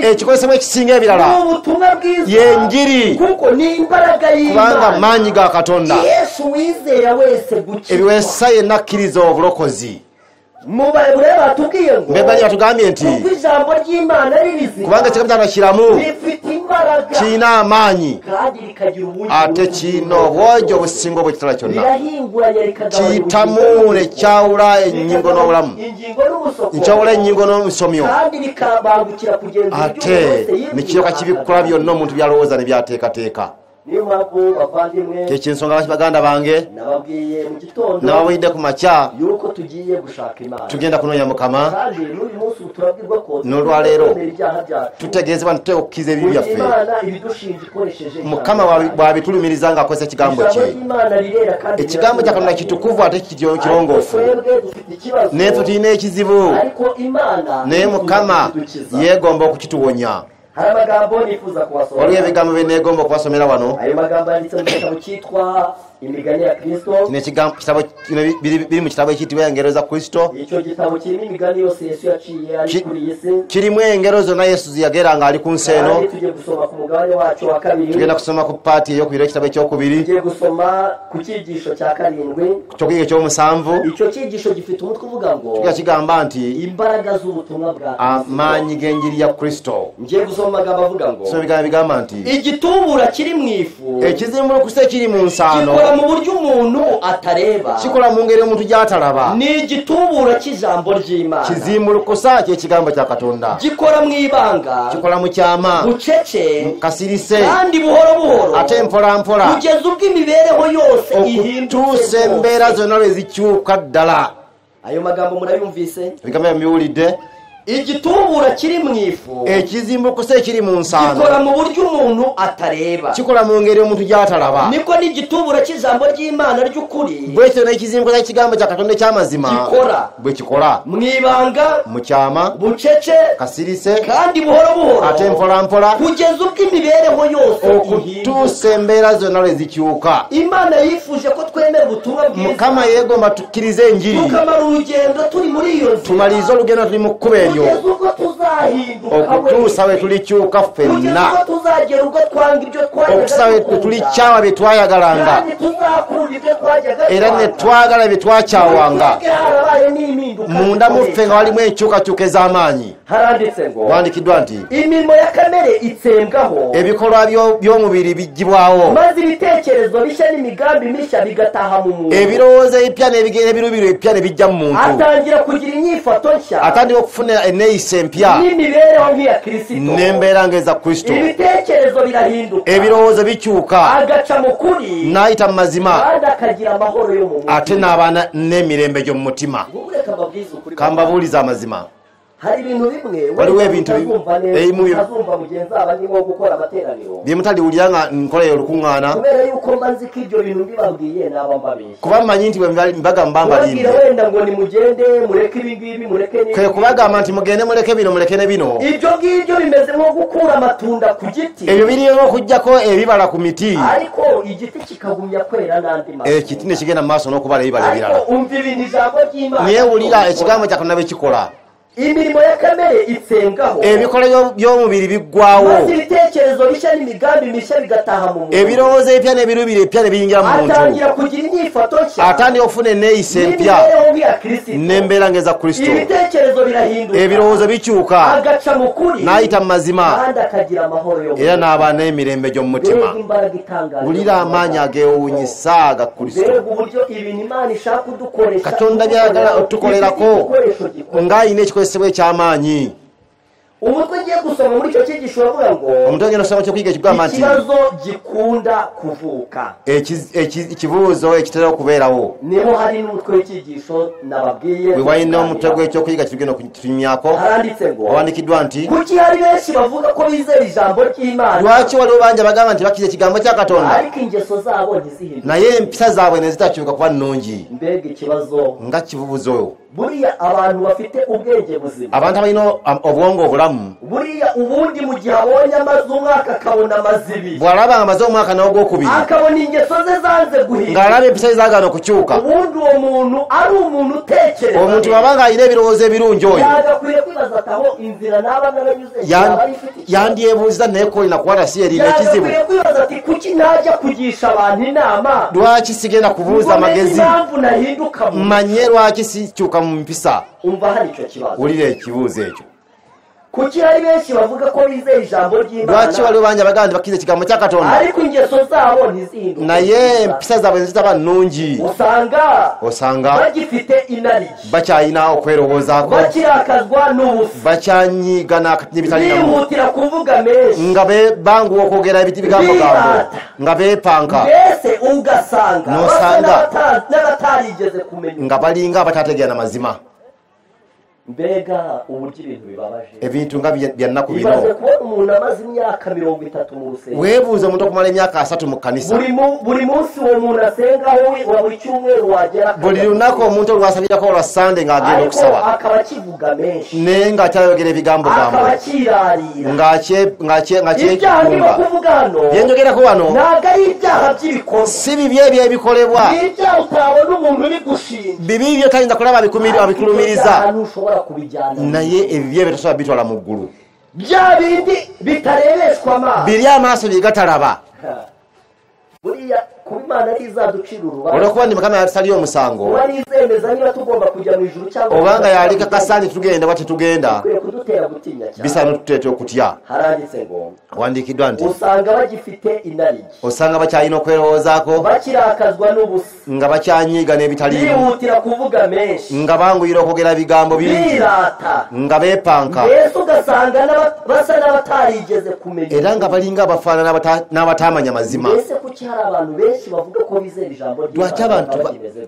ekikozesebwa ekisinga ebirala yenjiri kubanga maanyi ga Katonda ebiweesa yenna akkiriza obulokozi mbebali batugambye nti kubanga ekigambo kya kiramu kirina amaanyi ate kirina obwogi obusinga obw'ekitala kyonna kiyitamu ne kyawula ennyingo n'obulamu nkyawula ennyingo n'omusomyo ate ne kiryoka kibikkula byonna omuntu byalowooza ne byateekateeka kyensonga lwaki baganda bange nababulidde ku makya tugenda kunoonya Mukama n'olwaleero tutegeezebwa nti tuteeka okukkiriza ebibi byaffe Mukama bw'abitulumiriza ng'akozesa ekigambo kye ekigambo kya Katonda kitukuvu ate kirongoofu naye tulina ekizibu naye Mukama yeegomba okukituwonya waliwo ebigambo bye neegomba okubasomera wano imigani ya Kristo biri mu kitabo ekiyitibwa engero za Kristo ekyo gitabo kirimo imigani yose Yesu yaciye ali kuri isi kirimu engero zonna Yesu ziyagera ng'ali ku nsi eno tujye gusoma ku mugabane wacu wa kabiri tugenda kusoma ku paati ey'okubiri ekitabo ekyokubiri tujye gusoma ku cyigisho cya karindwi kyokuyiga ekyomusanvu icyo cyigisho gifite umutwe uvuga ngo tugira kigamba nti imbaraga z'ubutumwa bwa amaanyi g'enjiri ya Kristo ngiye gusoma amagambo avuga ngo so bigamba nti igitubura kiri mu ifu ekizimbulukusa ekiri mu nsaano mu buryo umuntu atareba kikola mu ngeri omuntu gy'atalaba ni igitubura cy'ijambo ry'Imana kizimbulukusa ky'ekigambo kya Katonda gikora mu ibanga kikola mu kyama bucece kasirise kandi buhoro buhoro ate mpola mpola kugeza ubwo imibereho yose ihindutse embeera zonna lwe zikyuka ddala ayo magambo murayumvise bigambo biwulidde igitubura kiri mu ifu ekizimbulukusa ekiri mu nsaano gikora mu buryo umuntu atareba kikola mu ngeri omuntu gy'atalaba niko n'igitubura cy'ijambo ry'Imana ry'ukuri bwekyo n'ekizimbulukusa ekigambo kya Katonda eky'amazima gikora bwe kikola mu ibanga mu kyama bucece kasirise kandi buhoro buhoro ate mpola mpola kugeza ubwo imibereho yose okutuusa embeera zonna lwe zikyuka Imana yifuje ko twemera ubutumwa bwiza Mukama yeegomba tukkirize enjiri tukamara urugendo turi muri iyo nzira tumalize olugendo tuli mu kkubo eryo okutuusa we tulikyuka ffenna okutuusa we tulikyawa bye twayagalanga era ne twagala bye twakyawanga munda mu ffe nga walimu enkyukakyuka ez'amaanyi wandikiddwa nti imirimo ya kamere itsembwaho ebikolwa by'omubiri biggibwawo maze ibitekerezo bishya n'imigambi mishya bigataha mu muntu ebirowoozo ebipya n'ebiruubiro ebipya ne bijja mu muntu atangira kugira inyifato nshya atandika okufuna enneeyisa empya n'imibereho nk'iya Kristo n'embeera ng'eza Kristo ibitekerezo birahinduka ebirowoozo bikyuka agaca mu kuri n'ayita mu mazima kandi akagira amahoro yo mu mutima ate n'abaana n'emirembe gy'omu mutima kambabuuliza amazima hari ibintu bimwe waliwo ebintu azumva mugenzi aba ndimo gukora amateraniro bye mutaliwulira nga nkoleyo olukuŋŋaana kubera yuko mbanzi ko ibyo bintu mbibabwiye n'aba mbabeshya kuba mmanyi nti mbagamba mbalimbye wenda ngo nimugende mureke ibi ngibi mureke n'ibi kwe kubagamba nti mugende muleke bino muleke ne bino ibyo ngibyo bimeze nko gukura amatunda ku giti ebyo biriyo okuggyako ebibala ku miti ariko igiti kikagumya kwera n'andi maso ekiti ne kigenda mu maaso n'okubala ebibala ebirala umva ibintu ijambo ry'Imana naye wulira ekigambo kya Katonda bwe kikola imirimo ya kamere itsengaho ebikola by'omubiri biggwawo ibitekerezo bishya n'imigambi mishya bigataha mu muntu ebirowoozo ebipya n'ebiruubiro ebipya ne biyingira mu muntu atangira kugira inyifato nshya atandika okufuna enneeyisa empya n'embeera ng'eza Kristo ibitekerezo birahinduka ebirowoozo bikyuka agaca mu kuri n'ayita mu mazima kandi akagira amahoro yo era n'aba n'emirembe gy'omu mutima wulira amaanyi ageewuunyisa aga Kristo uburyo ibintu Imana ishaka kudukoresha Katonda byayagala otukolerako ng'ayina ekikozesebwa eky'amaanyi umutwe ngiye gusoma muri icyo cyigisho uravuga ngo umutwe n'usoma cyo kwiga kibwamanti ikibazo gikunda kuvuka ikibuzo ekitera kuberaho niho hari n'umutwe w'icyigisho nababwiye wiwaye no umutwe cyo kwiga kibweno kunyako haranditse ngo wandikidwa nti kuki hari benshi bavuga ko bizera ijambo ry'Imana rwaki wali banja bagamba nti bakize kigambo cya Katonda ariko ingeso zabo ntizihinduke naye empisa zaabwe nezitacyuka kuba nnungi mbega ikibazo nga kibubuzo buriya abantu bafite ubwenge buzima abantu abalina obwongo obulamu buriya ubundi mu gihe abonye amaze umwaka akabona amazibi bwalaba amaze umwaka n'ogwokubiri akabona ingeso ze zanze guhinduka ng'alaba empisa zagano kucyuka ubundi uwo muntu ari umuntu utekereza omuntu babanga ayina ebirowoozo ebirungi oyo yagakwiye kwibaza ati aho inzira naba naranyuze yandyebuuza naye kolina kuwata si erina ekizibu yagakwiye kwibaza ati kuki najya kugisha abantu inama lwaki sigenda kubuuza amagezi impamvu nahinduka manye lwaki sikyuka mu mpisa umva hari icyo kibazo wulira ekibuuzo ekyo kuki hari benshi bavuga ko bizeye ijambo ry'Imana lwaki waliwo banja bagandi bakize ekigambo kya Katonda ariko ingeso zabo ntizihinduke naye empisa zaabwe nezitaba nnungi osanga bagifite inariki bakyayina okwerowoozaako bakirakazwa n'ubusa bakyanyiigana n'ebitalinamu bihutira kuvuga menshi nga banguwa okwogera bigambo nga beepanka mbese ugasanga nosanga n'abatarigeze kumenya nga balinga abatategeera n'amazima mbega uburyo ibintu bibabaje ebintu nga byannaku bino bibaze kubona umuntu amaze imyaka 30 mu rusengero weebuuza omuntu okumala emyaka 3 mu kkanisa buri munsi uwo muntu asengaho wa buri cyumweru wagera buli lunaku omuntu olwasabirako olwa sande ng'agenda okusaba akaba akivuga menshi naye ng'akyayogera ebigambo gambo akaba akirarira ng'akyekigumba byenjogerako wano ntabwo ari ibyaha by'ibikozi si bibi ebyo ebikolebwa ibyaha utabona umuntu uri gushinja bibi byo tayinza kulaba abikulumiriza kubijyana naye ebibyo bitosobola bitwala mu ggulu bya bindi bitarebeshwa amaso biri amaaso bye gatalaba buriya kuba Imana ari izaducira urubanza olwokuba ndi mukama yatutaliyo omusango kuba ari izemeza niba tugomba kujya mu ijuru cyangwa obanga yaleka kasandi tugenda bati tugenda bikwiye kudutera gutinya cyane bisana tuteeta okutya haranditse ngo wandiikiddwa nti usanga bagifite inariki osanga bakyalina okwelowoozaako bakirakazwa n'ubusa nga bakyanyiiga n'ebitaliimu bihutira kuvuga menshi nga banguyira okwogera bigambo bingi birata nga beepanka yesu ugasanga basa n'abatarigeze kumenya era nga balinga abafaanana n'abatamanya mazima mbese kuki hari abantu benshi bavuga ko bizera ijambo ry'Imana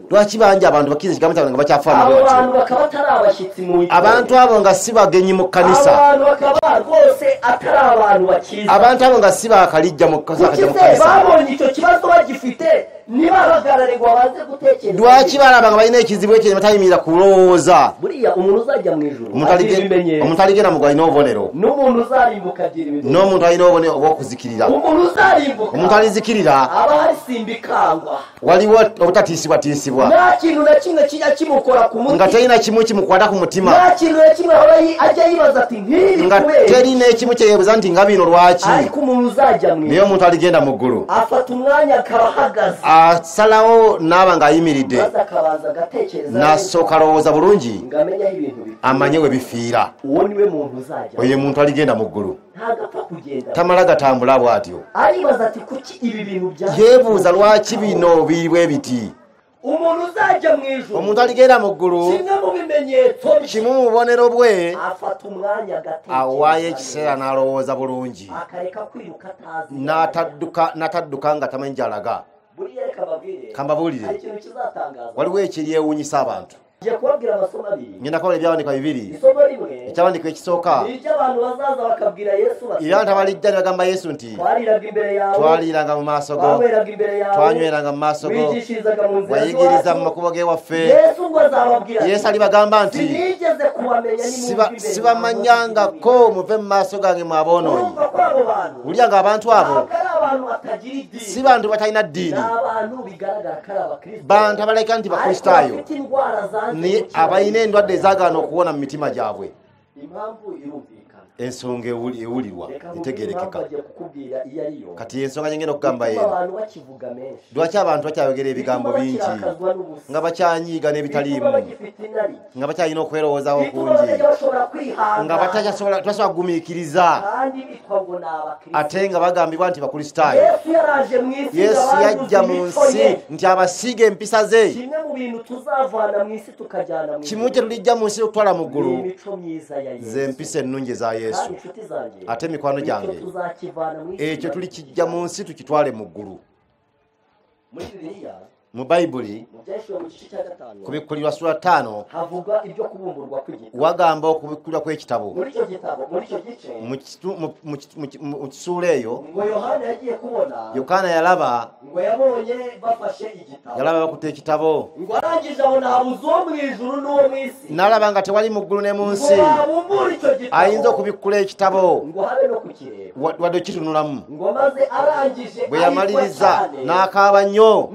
lwaki banja abantu bakiza ekigambo kyabwe nga bakyafaana abo bantu bakaba atari abashyitsi mu abantu abo nga si bagenyi mu kkanisa abantu bakaba rwose atari abantu bakiza abantu abo nga si bakalijja mu kkanisa babonye icyo kibazo bagifite ntibahagararirwa baze gutekereza lwaki balaba nga balina ekizibu ekyo batayimirira kulowooza buriya umuntu uzajya mu ijuru omuntu aligenda mu alina obubonero n'umuntu uzarimbuka agira ibimenyetso n'omuntu alina obubonero obw'okuzikirira umuntu uzarimbuka omuntu alizikirira aba harisimbikanwa waliwo obutatiisibwatiisibwa nta kintu na kimwe kijya kimukora ku mutima nga terina kimu kimukwata ku mutima nta kintu na kimwe ajya yibaza ati nk'iri nga terina ekimu kyeyebuza nti nga bino lwaki ariko umuntu uzajya mu naye omuntu aligenda mu ggulu afata umwanya akaba ahagaze asalawo naaba ng'ayimiridde n'asooka alowooza bulungi amanye we bifiira oyo muntu aligenda mu ggulu tamala gatambula bw'atyo yeebuuza lwaki bino biri bwe biti omuntu aligenda mu ggulu kimu mu bubonero bwe awaayo ekiseera n'alowooza bulungi n'atadduka nga tamanyi gy'alaga kambabuulire waliwo ekiryewuunyisa abantu ngenda kubala ebyawandiika bibiri ekyawandiiko ekisooka era abantu abalijja ne bagamba yesu nti twaliiranga mu maaso go twanyweranga mu maaso go wayigiriza mu makubo g'ewaffe yesu alibagamba nti sibamanyangako muve mu maaso gange mwaboonoonyi wulya nga abantu abo si bantu batalina ddiini bantu abaleka nti bakristaayo naye abalina endwadde ezaagaana okuwona mu mitima gyabwe ensonga ewulirwa etegerekeka kati ensonga nyengenda okugamba yeeno lwaki abantu bakyayogera ebigambo bingi nga bakyanyiiga n'ebitaliimu nga bakyalina okwerowoozawo kungi nga tebasubola kugumiikiriza ate nga bagambibwa nti bakristaayo yesu yajja mu nsi nti abasiiga empisa ze kimu kye tulijja mu nsi okutwala mu ggulu ze empisa ennungi eza yesu Yesu ate mikwano gyange ekyo tulikijja mu nsi tukitwale mu ggulu mu Bayibuli kubikkulirwa sura 5 wagamba okubikkulirwa kw'ekitabo mu kisula eyo Yokaana yalaba bakutte ekitabo n'alaba nga tewali mu ggulu ne mu nsi ayinza okubikkula ekitabo wadde okitunulamu bwe yamaliriza n'akaaba nnyo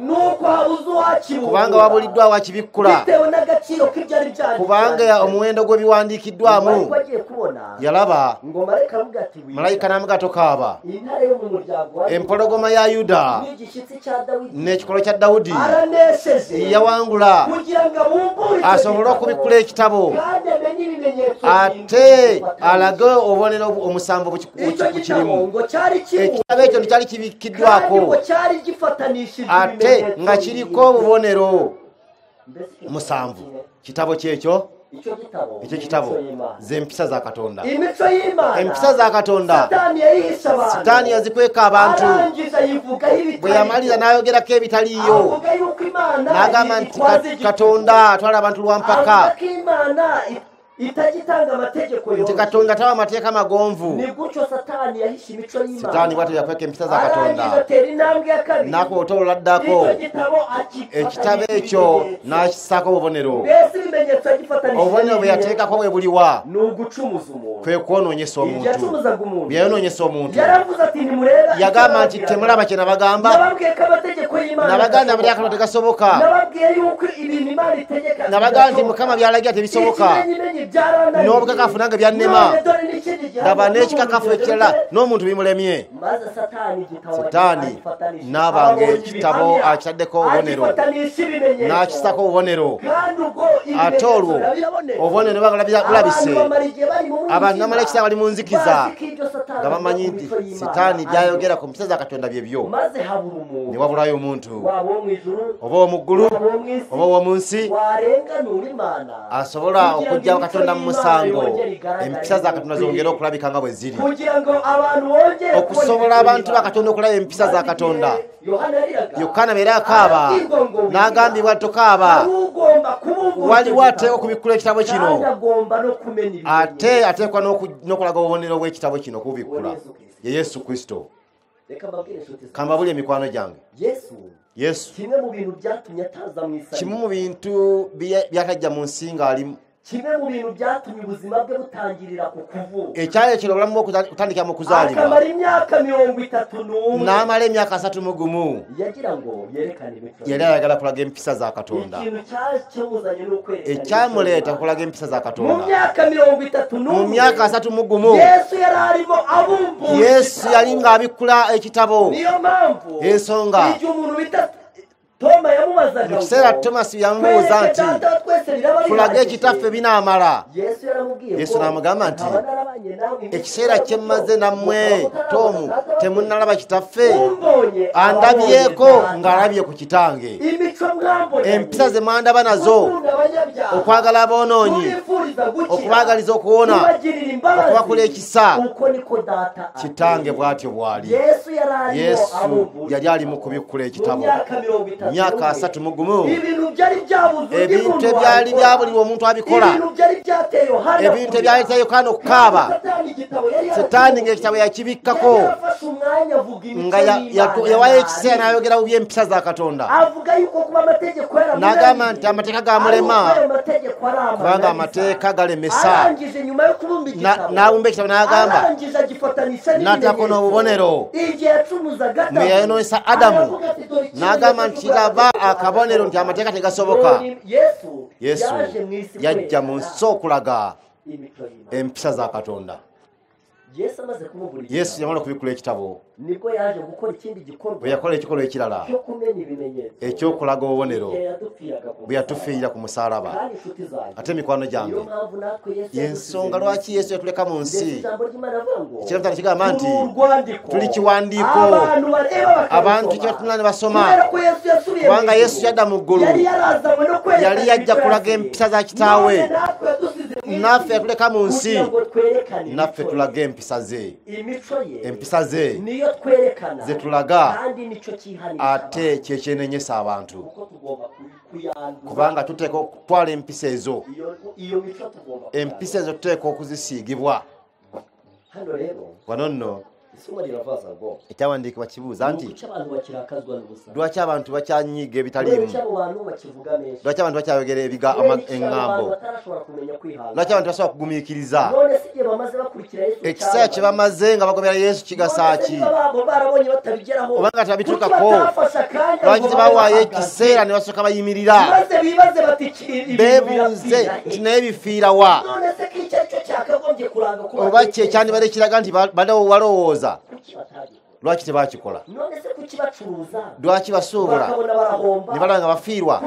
kubanga wabuliddwa wakibikkula kubanga omuwendo gw'ebiwandiikiddwamu yalaba malayika n'amuga tokaaba empologoma ya Yuda n'ekikolo kya Dawudi yawangula asobole okubikkula ekitabo ate alage obubonero omusanvu bukirimu ekitabo ekyo tekyali kibikkiddwako ate nga kiriko obubonero musanvu kitabo kyekyo ekyo kitabo z'empisa za Katonda empisa za Katonda Sitaani yazikweka abantu bwe yamaliriza n'ayogerako ebitaliiyo n'agamba nti Katonda atwala abantu lwampaka nti Katonda tawa amateeka magonvu Sitaani bw'atyo yakweka empisa za Katonda n'akwota oluladdako ekitabo ekyo n'akissaako obubonero bwe yateekako bwe buliwa kwe kwonoonyesa omuntu bwe yayonoonyesa omuntu yagamba nti temulaba kye nabagamba nabaganda bali akano tegasoboka nabagamba nti Mukama byalagira tebisoboka n'obukakafu nange byannema laba n'ekikakafu ekirala n'omuntu bimulemye Sitaani n'abanga ekitabo akitaddeko obubonero n'akisako obubonero ate olwo obubonero bulabise abantu namala ekitabo bali mu nzikiza nga bamanyi nti Sitaani byayogera ku mpisa za Katonda byebyo ne wabulayo omuntu oba omu ggulu oba omu nsi asobola okugyawo Katonda mu musango empisa za Katonda zongera okulabika nga bwe ziri okusobola abantu ba Katonda okulaba empisa za Katonda Yokaana beera akaaba n'agambibwa tokaaba waliwo ateekwa okubikkula ekitabo kino ate ateekwa n'okulaga obubonero bw'ekitabo kino okubikkula ye Yesu Kristo kambabuli emikwano gyange Yesu kimu mu bintu byatajja mu nsi ng'alimu kimwe mu bintu byatumye ubuzima bwe butangirira ku kuvuka ekyayekera obulamu bw'okutandikira mu kuzaalibwa akamara imyaka 31 n'amala emyaka 31 yagira ngo yerekane imico yali ayagala kulaga empisa za Katonda ekyamuleeta kulaga empisa za Katonda mu myaka 31 Yesu yari arimo abumbuye Yesu yali ng'abikkula ekitabo niyo mpamvu ensonga Toma yamubazaga Kiseera Thomas yamubuuza nti tulage ekitaffe binaamala Yesu n'amugamba nti ekiseera kye mmaze nammwe Tomu temunnalaba kitaffe andabyeko ng'alabye ku kitange empisa ze mwandaba nazo okwagala aboonoonyi okubaagaliza okuwona okubakula ekisa kitange bw'atyo bw'ali Yesu yali ali mu kubikkula ekitabo myaka 31 ebintu ebyali byabulirwa omuntu abikola ebintu ebyaleeta Yokaana okukaaba Sitaani ng'ekitabo yakibikkako nga yawayo ekiseera n'ayogera ku by'empisa za Katonda n'agamba nti amateeka gamulema kubanga amateeka galemesa n'abumba ekitabo n'agamba n'ataako n'obubonero mwe yayonoonyesa Adamu n'agamba nti laba akabonero nti amateeka tegasoboka Yesu yajja mu nsi okulaga empisa za Katonda Yesu yamala okubikkula ekitabo nibwo yaje gukora ikindi gikorwa bwe yakola ekikolwa ekirala cyo kumenya ibimenyetso ekyokulaga obubonero bwe yatufiira ku musaalaba ate mikwano gyange y'ensonga lwaki Yesu yatuleka mu nsi ekirabutano kigamba nti tuli kiwandiiko abantu kyebatunula ne basoma kubanga Yesu yadda mu ggulu yali yajja kulaga empisa za kitaawe naffe yatuleka mu nsi naffe tulaga empisa ze ze tulaga ate kyekyenenyesa abantu kubanga tuteeka okutwala empisa ezo tuteeka okuzisiigibwa wano nno ekyawandiikibwa kibuuza nti lwaki abantu bakyanyiiga ebitaliimu lwaki abantu bakyayogera eŋŋambo lwaki abantu basobola kugumiikiriza ekiseera kye bamaze nga bagomera Yesu kigasa ki obanga tebabituukako lwaki tebawaayo ekiseera ne basooka bayimirira beebuuze nti naye bifiira wa oba kyekyandibadde kiraga nti balowooza lwaki tebakikola lwaki basuubula ne balaba nga bafiirwa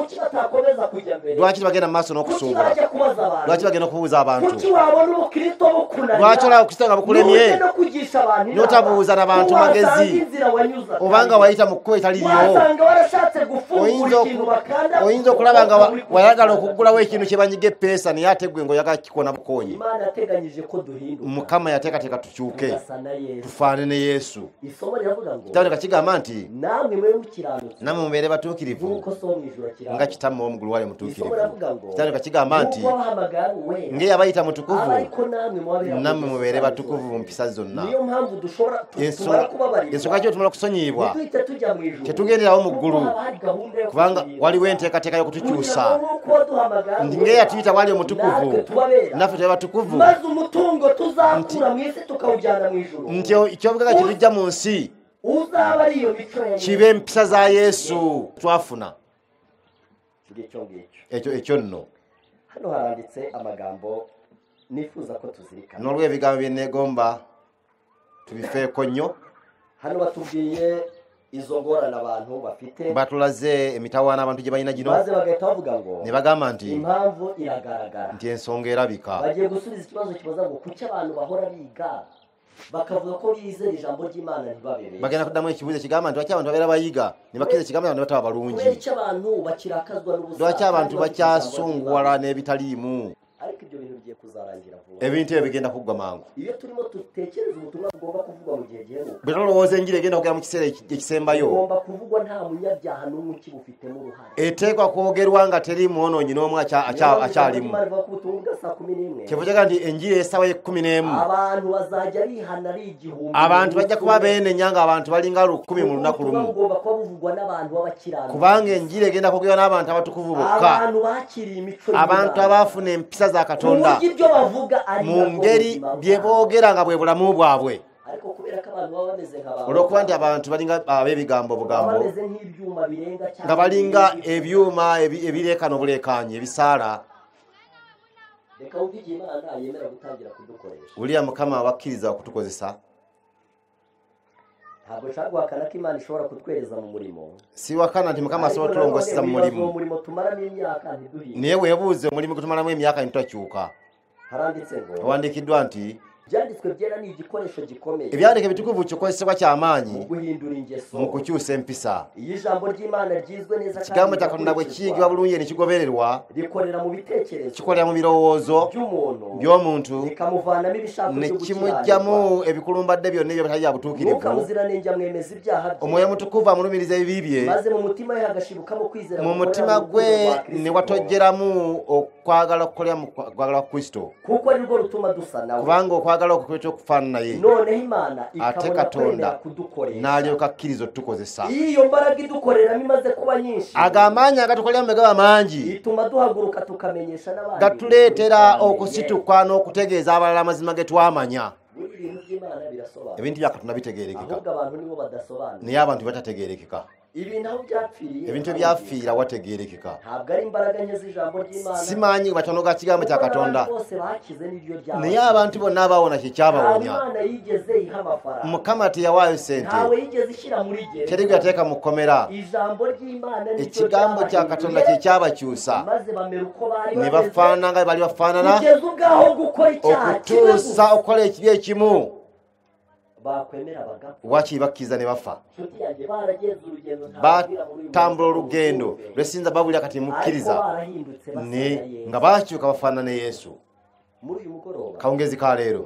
lwaki tebagenda mu maaso n'okusuubula lwaki bagenda okubuuza abantu lwaki olaba Kristo nga bukulemye n'otabuuza n'abantu magezi obanga wayita mu kkubo etaliriyo oyinza okulaba nga wayagala okuggulawo ekintu kye banyiga epeesa naye ate gwe ng'oyagala kikona bukoonyi Mukama yateekateeka tukyuke tufaane ne Yesu kitandika kigamba nti namwe mubeere batuukirivu nga kitammwe omugulu wali mutuukirivu kitandika kigamba nti ng'eyabayita mutukuvu nammwe mubeere batukuvu mu mpisa zonna ensonga kyo tumala okusonyiyibwa tetugenderawo mu ggulu kubanga waliwo enteekateeka y'okutukyusa nti ng'eyatuyita wali omutukuvu naffe tube batukuvu nti ekyobugaga kitujja mu nsi kibe empisa za Yesu twafuna ekyo nno hano haranditse amagambo nifuza ko tuzirikana n'olwo ebigambo bye neegomba tubifeeko nnyo hano batubwiye izo ngorane abantu bafite batulaze emitawaana abantu gye balina gino maze bagahita bavuga ngo ne bagamba nti impamvu iragaragara nti ensonga erabika bagiye gusubiza ikibazo kibaza ngo kuki abantu bahora biga bakavuga ko bizera ijambo ry'Imana ntibabere bagenda kuddamu ekibuuzo kigamba nti lwaki abantu babeera bayiga ne bakkiriza ekigambo ne bataba balungi lwaki abantu bakyasunguwala n'ebitaliimu ariko ibyo bintu bigiye kuzarangira vuba ebintu ebyo bigenda kuggwa mangu iyo turimo tutekereza ubutumwa bugomba kuvugwa mu gihe giheruka bwe tulowooza enjiri egenda kugera mu kiseera ekisembayo bugomba kuvugwa nta munyabyaha n'umwe ukibufitemo uruhare eteekwa kwogerwa nga teri mwonoonyi n'omu akyalimu kyevuga nti enjiri essaawa y'ekumi-n'emu abantu bazajya bihana ari igihumbi abantu bajja kuba beenenya nga abantu balinga 1,000 mu lunaku lumu bugomba kuba buvugwa n'abantu b'abakiranuka kubanga enjiri egenda kwogerwa n'abantu abatukuvu bokka abantu bakiriye imico abantu abaafuna empisa za Katonda mu ngeri bye boogera nga bwe bulamu bwabwe olw'okuba nti abantu balinga ab'ebigambo bugambo nga balinga ebyuma ebireekana obuleekaanyi ebisaala uliya Mukama wakkiriza okutukozesa ntabwo nshaka guhakana ko Imana ishobora kutwereza mu murimo si wakana nti Mukama asobola tulongoseza mu mulimu tumaramo imyaka ntiduhinde naye weebuuze omulimo gutumalamu emyaka ntitwakyuka haranditse ngo wandiikiddwa nti byanditswe byera ni igikoresho gikomeye ebyandika ebitukuvu kikozesebwa ky'amaanyi guhindura ingeso mu kukyusa empisa iyo ijambo ry'Imana ryizwe neza ikigambo kya Katonda bwe kiyigibwa bulungi ne kigobererwa rikorera mu bitekerezo kikolera mu birowoozo by'omuntu rikamuvanamo ibishaka ne kimujjamu ebikulumbadde byonna ebyo bitali bya butuukirivu omwoyo mutukuvu amulumiriza ebibi bye maze mu mutima we hagashibukamo kwizera mu mutima gwe ne watojjeramu okwagala okukolera mu kwagala kwa Kristo kuko ari rwo rutuma dusa nawe kubanga okwagala okukweta okufaana naye noneho Imana ate Katonda n'alyoka akkiriza otukozesa iyo mbaraga idukoreramo imaze kuba nyinshi ag'amaanyi agatukoleramu gaba mangi ituma duhaguruka tukamenyesha n'abandi gatuleetera okusituka n'okutegeeza abalala amazima ge twamanya ebintu bya Katonda bitegeerekeka naye abantu batategeerekeka ebintu ebyafiira wategeerekeka simanyi batono ga kigambo kya Katonda naye abantu bonna abawona kyekyabawonya Mukama teyawaayo sente teri gwe yateeka mu kkomera ekigambo kya Katonda kyekyabakyusa ne bafaanana nga bali bafaanana okutuusa okukola ekibi ekimu wakiri bakkiriza ne bafa batambula olugendo lwesinza babulira kati mukkiriza nga bakyuka bafaanana ne Yesu kawungezi ka leero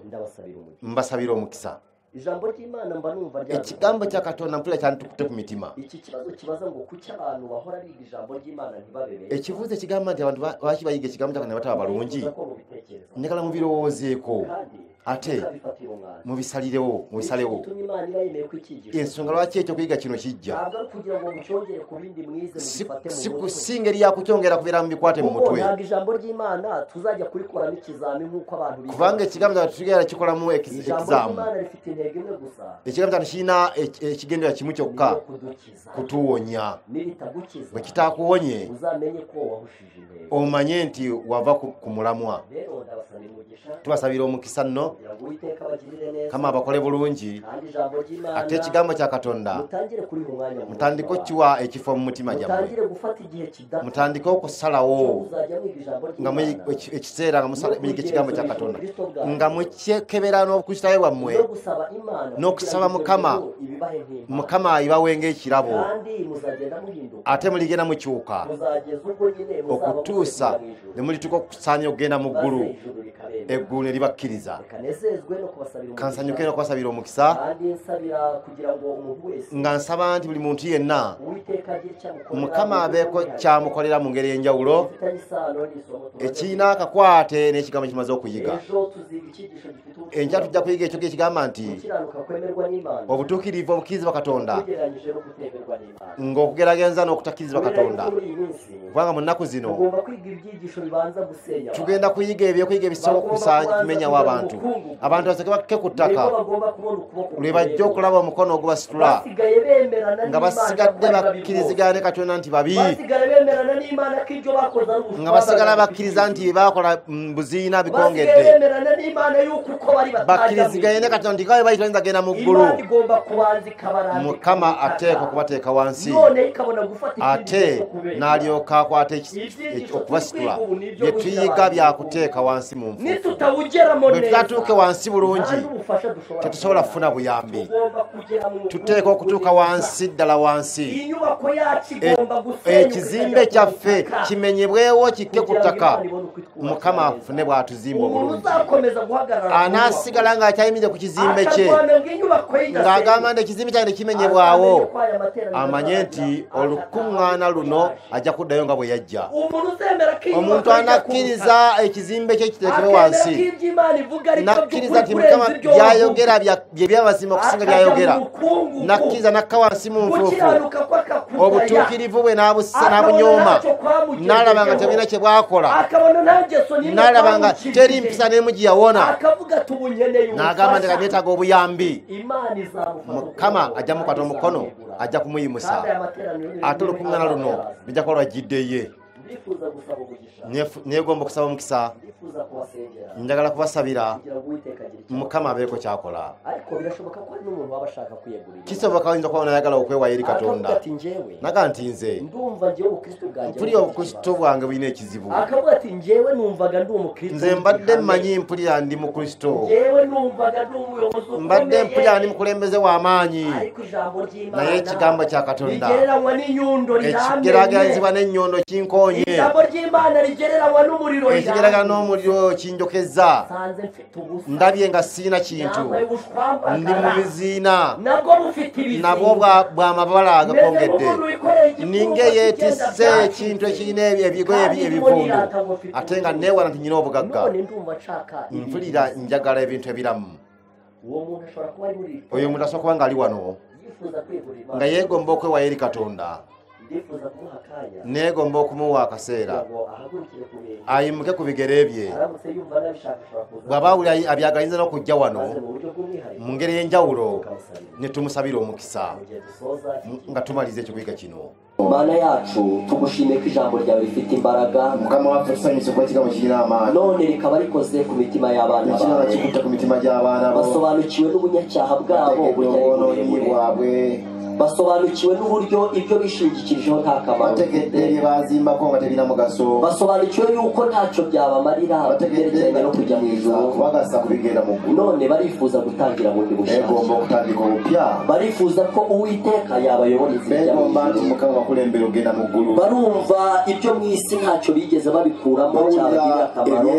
mbasabira omukisa ijambo ry'Imana mba numva rya ekigambo kya Katonda mpulira cyandukute ku mitima iki kibazo kibaza ngo kuki abantu bahora biga ijambo ry'Imana ntibabebe ekivuze kigamba nti abantu bashi bayiga ekigambo kya Katonda bataba balungi nekala mubirowoozeeko ate mubisalirewo ensonga lwaki ekyo kuyiga kino kijja singeri yakukyongera kubeera mubikwate mu mutwe kubanga ekigambo kya tugera kikolamu ekizaamu ekigambo kya kirina ekigendera kimu kyokka kutuwonya bwe kitaakuwonye omanye nti wava ku mulamwa tubasabira omukisa nno kama abakole bulungi ate ekigambo kya Katonda mutandike okukiwa ekifo mu mutima gyammwe mutandike okusalawo nga ekiseera nga muyiga ekigambo kya Katonda nga mukyekebera n'obukristaayo bwammwe n'okusaba mukama ayibawenga ekirabo ate muligenda mukyuka okutuusa ne mulituka okusaanya okugenda mu ggulu eggulu ne libakkiriza kansanyuke n'okubasabira omukisa nga nsaba nti buli muntu yenna mukama abeeko kyamukolera mu ngeri y'enjawulo ekirina akakwate n'ekigambo kimaze okuyiga enkya tujja kuyiga ekyo ekigamba nti obutuukirivu obukirizibwa Katonda ng'okugeragenza n'okutakkirizibwa Katonda kubanga mu nnaku zino tugenda kuyiga ebyokuyiga ebisobola okumenyawo abantu baseke bakke ku ttaka lwe bajja okulaba omukono ogubasitula nga basigadde bakkirizigana ne Katonda nti babi nga basigala bakkiriza nti byebakola buziina bigongedde bakkiriziganye ne Katonda nti kawe bayitoyinza genda mu ggulu mukama ateeka okubateeka wansi ate n'alyoka akwata okubasitula bye tuyiga byakuteeka wansi mu nfuufu bwe tutatuuke wansi bulungi tetusobola kufuna buyambi tuteeka okutuuka wansi ddala wansi ekizimbe kyaffe kimenyebwewo kikke ku ttaka mukama afune bw'atuzimba obulungi anaasigala ng'akyayimiridde ku kizimbe kye ng'agamba nti ekizimbe kyange kimenyebwawo amanye nti olukuŋŋaana luno ajja kuddayo nga bwe yajja omuntu anakkiriza ekizimbe kye kiteekebwe wansi nakkiriza nti mukama byayogera bye byamazima okusinga byayogera nakkiriza nakka wansi mu nfuufu obutuukirivu bwe n'abunyooma n'alaba nga tebulina kye bwakola n'alaba nga teri mpisa n'emu gye yawona n'agamba nti kaneetaaga obuyambi mukama ajja mukwata omukono ajja kumuyimusa ate olukuŋŋaana luno bijja kuba lwajjidde negomba okusaba omukisa njagala kubasabira mukama abeeko kyakola kisoboka oyinza okuba nayagala okwewaayo eri Katonda naga nti nze mpulira obukristo bwange bulina ekizibu nze mbadde mmanyi mpulira ndi mukristo mbadde mpulira ndi mukulembeze w'amaanyi naye ekigambo kya Katonda ekigeraganyizibwa n'ennyondo kinkoonye ekigeragana n'omuliro kinjokeza ndabye nga sirina kintu ndi mu biziina nabwo bw'amabala agakongedde ninga yeetisse ekintu ekirina ebigoye ebivundu ate nga neewala nti nyina obugagga mpulira njagala ebintu ebiramu oyo omuntu asobola kuba ng'ali wano nga yeegomba okwewaayo eri Katonda negomba okumuwa akaseera ayimuke ku bigere bye bw'aba awulira abyagaliza n'okujja wano mu ngeri y'enjawulo ne tumusabira omukisa nga tumaliza ekikuyiga kino. Mana yacu tugushimiye ko ijambo ryawe rifite imbaraga mukama wacu tusanyise ko kigambo kirina amaani none rikaba rikoze ku mitima y'abana bawe kikuta ku mitima y'abana basobanukiwe n'ubunyacyaha bwabo bwabwe basobanukiwe n'uburyo ibyo bishingikirijeho nta kamaro, basobanukiwe yuko ntacyo byabamarira byerekeranye no kujya mu ijuru, none barifuza gutangira bundi bushya, barifuza ko Uwiteka yabayobora inzira barumva ibyo mu isi ntacyo bigeze babikuramo cyabagirira akamaro,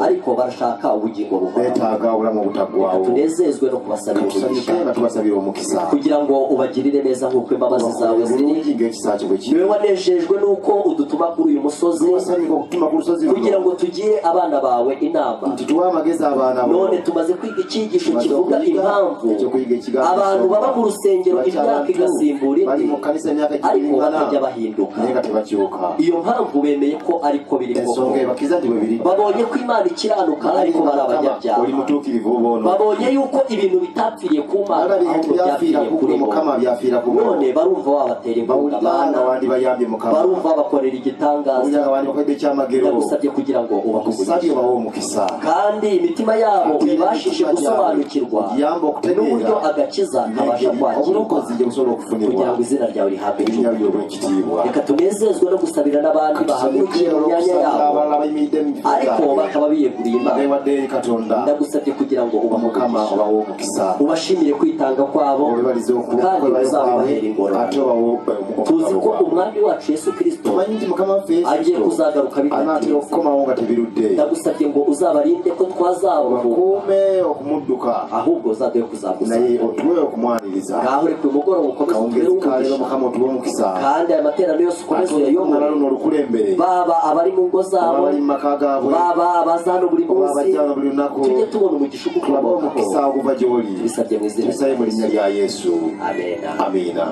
ariko barashaka ubugingo buhoraho. Tunezezwe no kubasabira umugisha kugira ngo ubagirire neza nk'uko imbabazi zawe ziri. Niwe wanejejwe n'uko udutuma kuri uyu musozi kugira ngo tugire abana bawe inama. None tumaze kwiga icyigisho kivuga impamvu abantu baba mu rusengero imyaka igasimbura indi ariko batajya bahinduka. Iyo mpamvu bemeye ko ariko biri koko, babonye ko Imana ikiranuka ariko bari abanyabyaha, babonye yuko ibintu bitapfiriye ku Mana ahubwo byapfiriye kuri bo. None barumva wabatera inkunga Mana, barumva bakorera igitangaza. Ndagusabye kugira ngo ubahumurize kandi imitima yabo ibashishe gusobanukirwa n'uburyo agakiza kabasha kwakirwa kugira ngo izina ryawe rihabwe icyubahiro. Reka tunezezwe no gusabira n'abandi bahagurukiye mu myanya yabo ariko bakaba biyeguriye Imana. Ndagusabye kugira ngo ubahumurize, ubashimire kwitanga kwabo kandi bazabahera ingororano. Tuzi ko umwami wacu Yesu Kristo agiye kuzagaruka bidatinze. Ndagusabye ngo uzabarinde ko twazabuka ahubwo uzaduhe kuzagusa. Ngaho reka uyu mugoroba ukomeze umugisha kandi aya materaniro yose ukomeze uyayobore, baba abari mu ngo zabo, baba abazana buri munsi, tujye tubona umugisha ugukomokaho. Bisabye mu izina rya Yesu. Amena.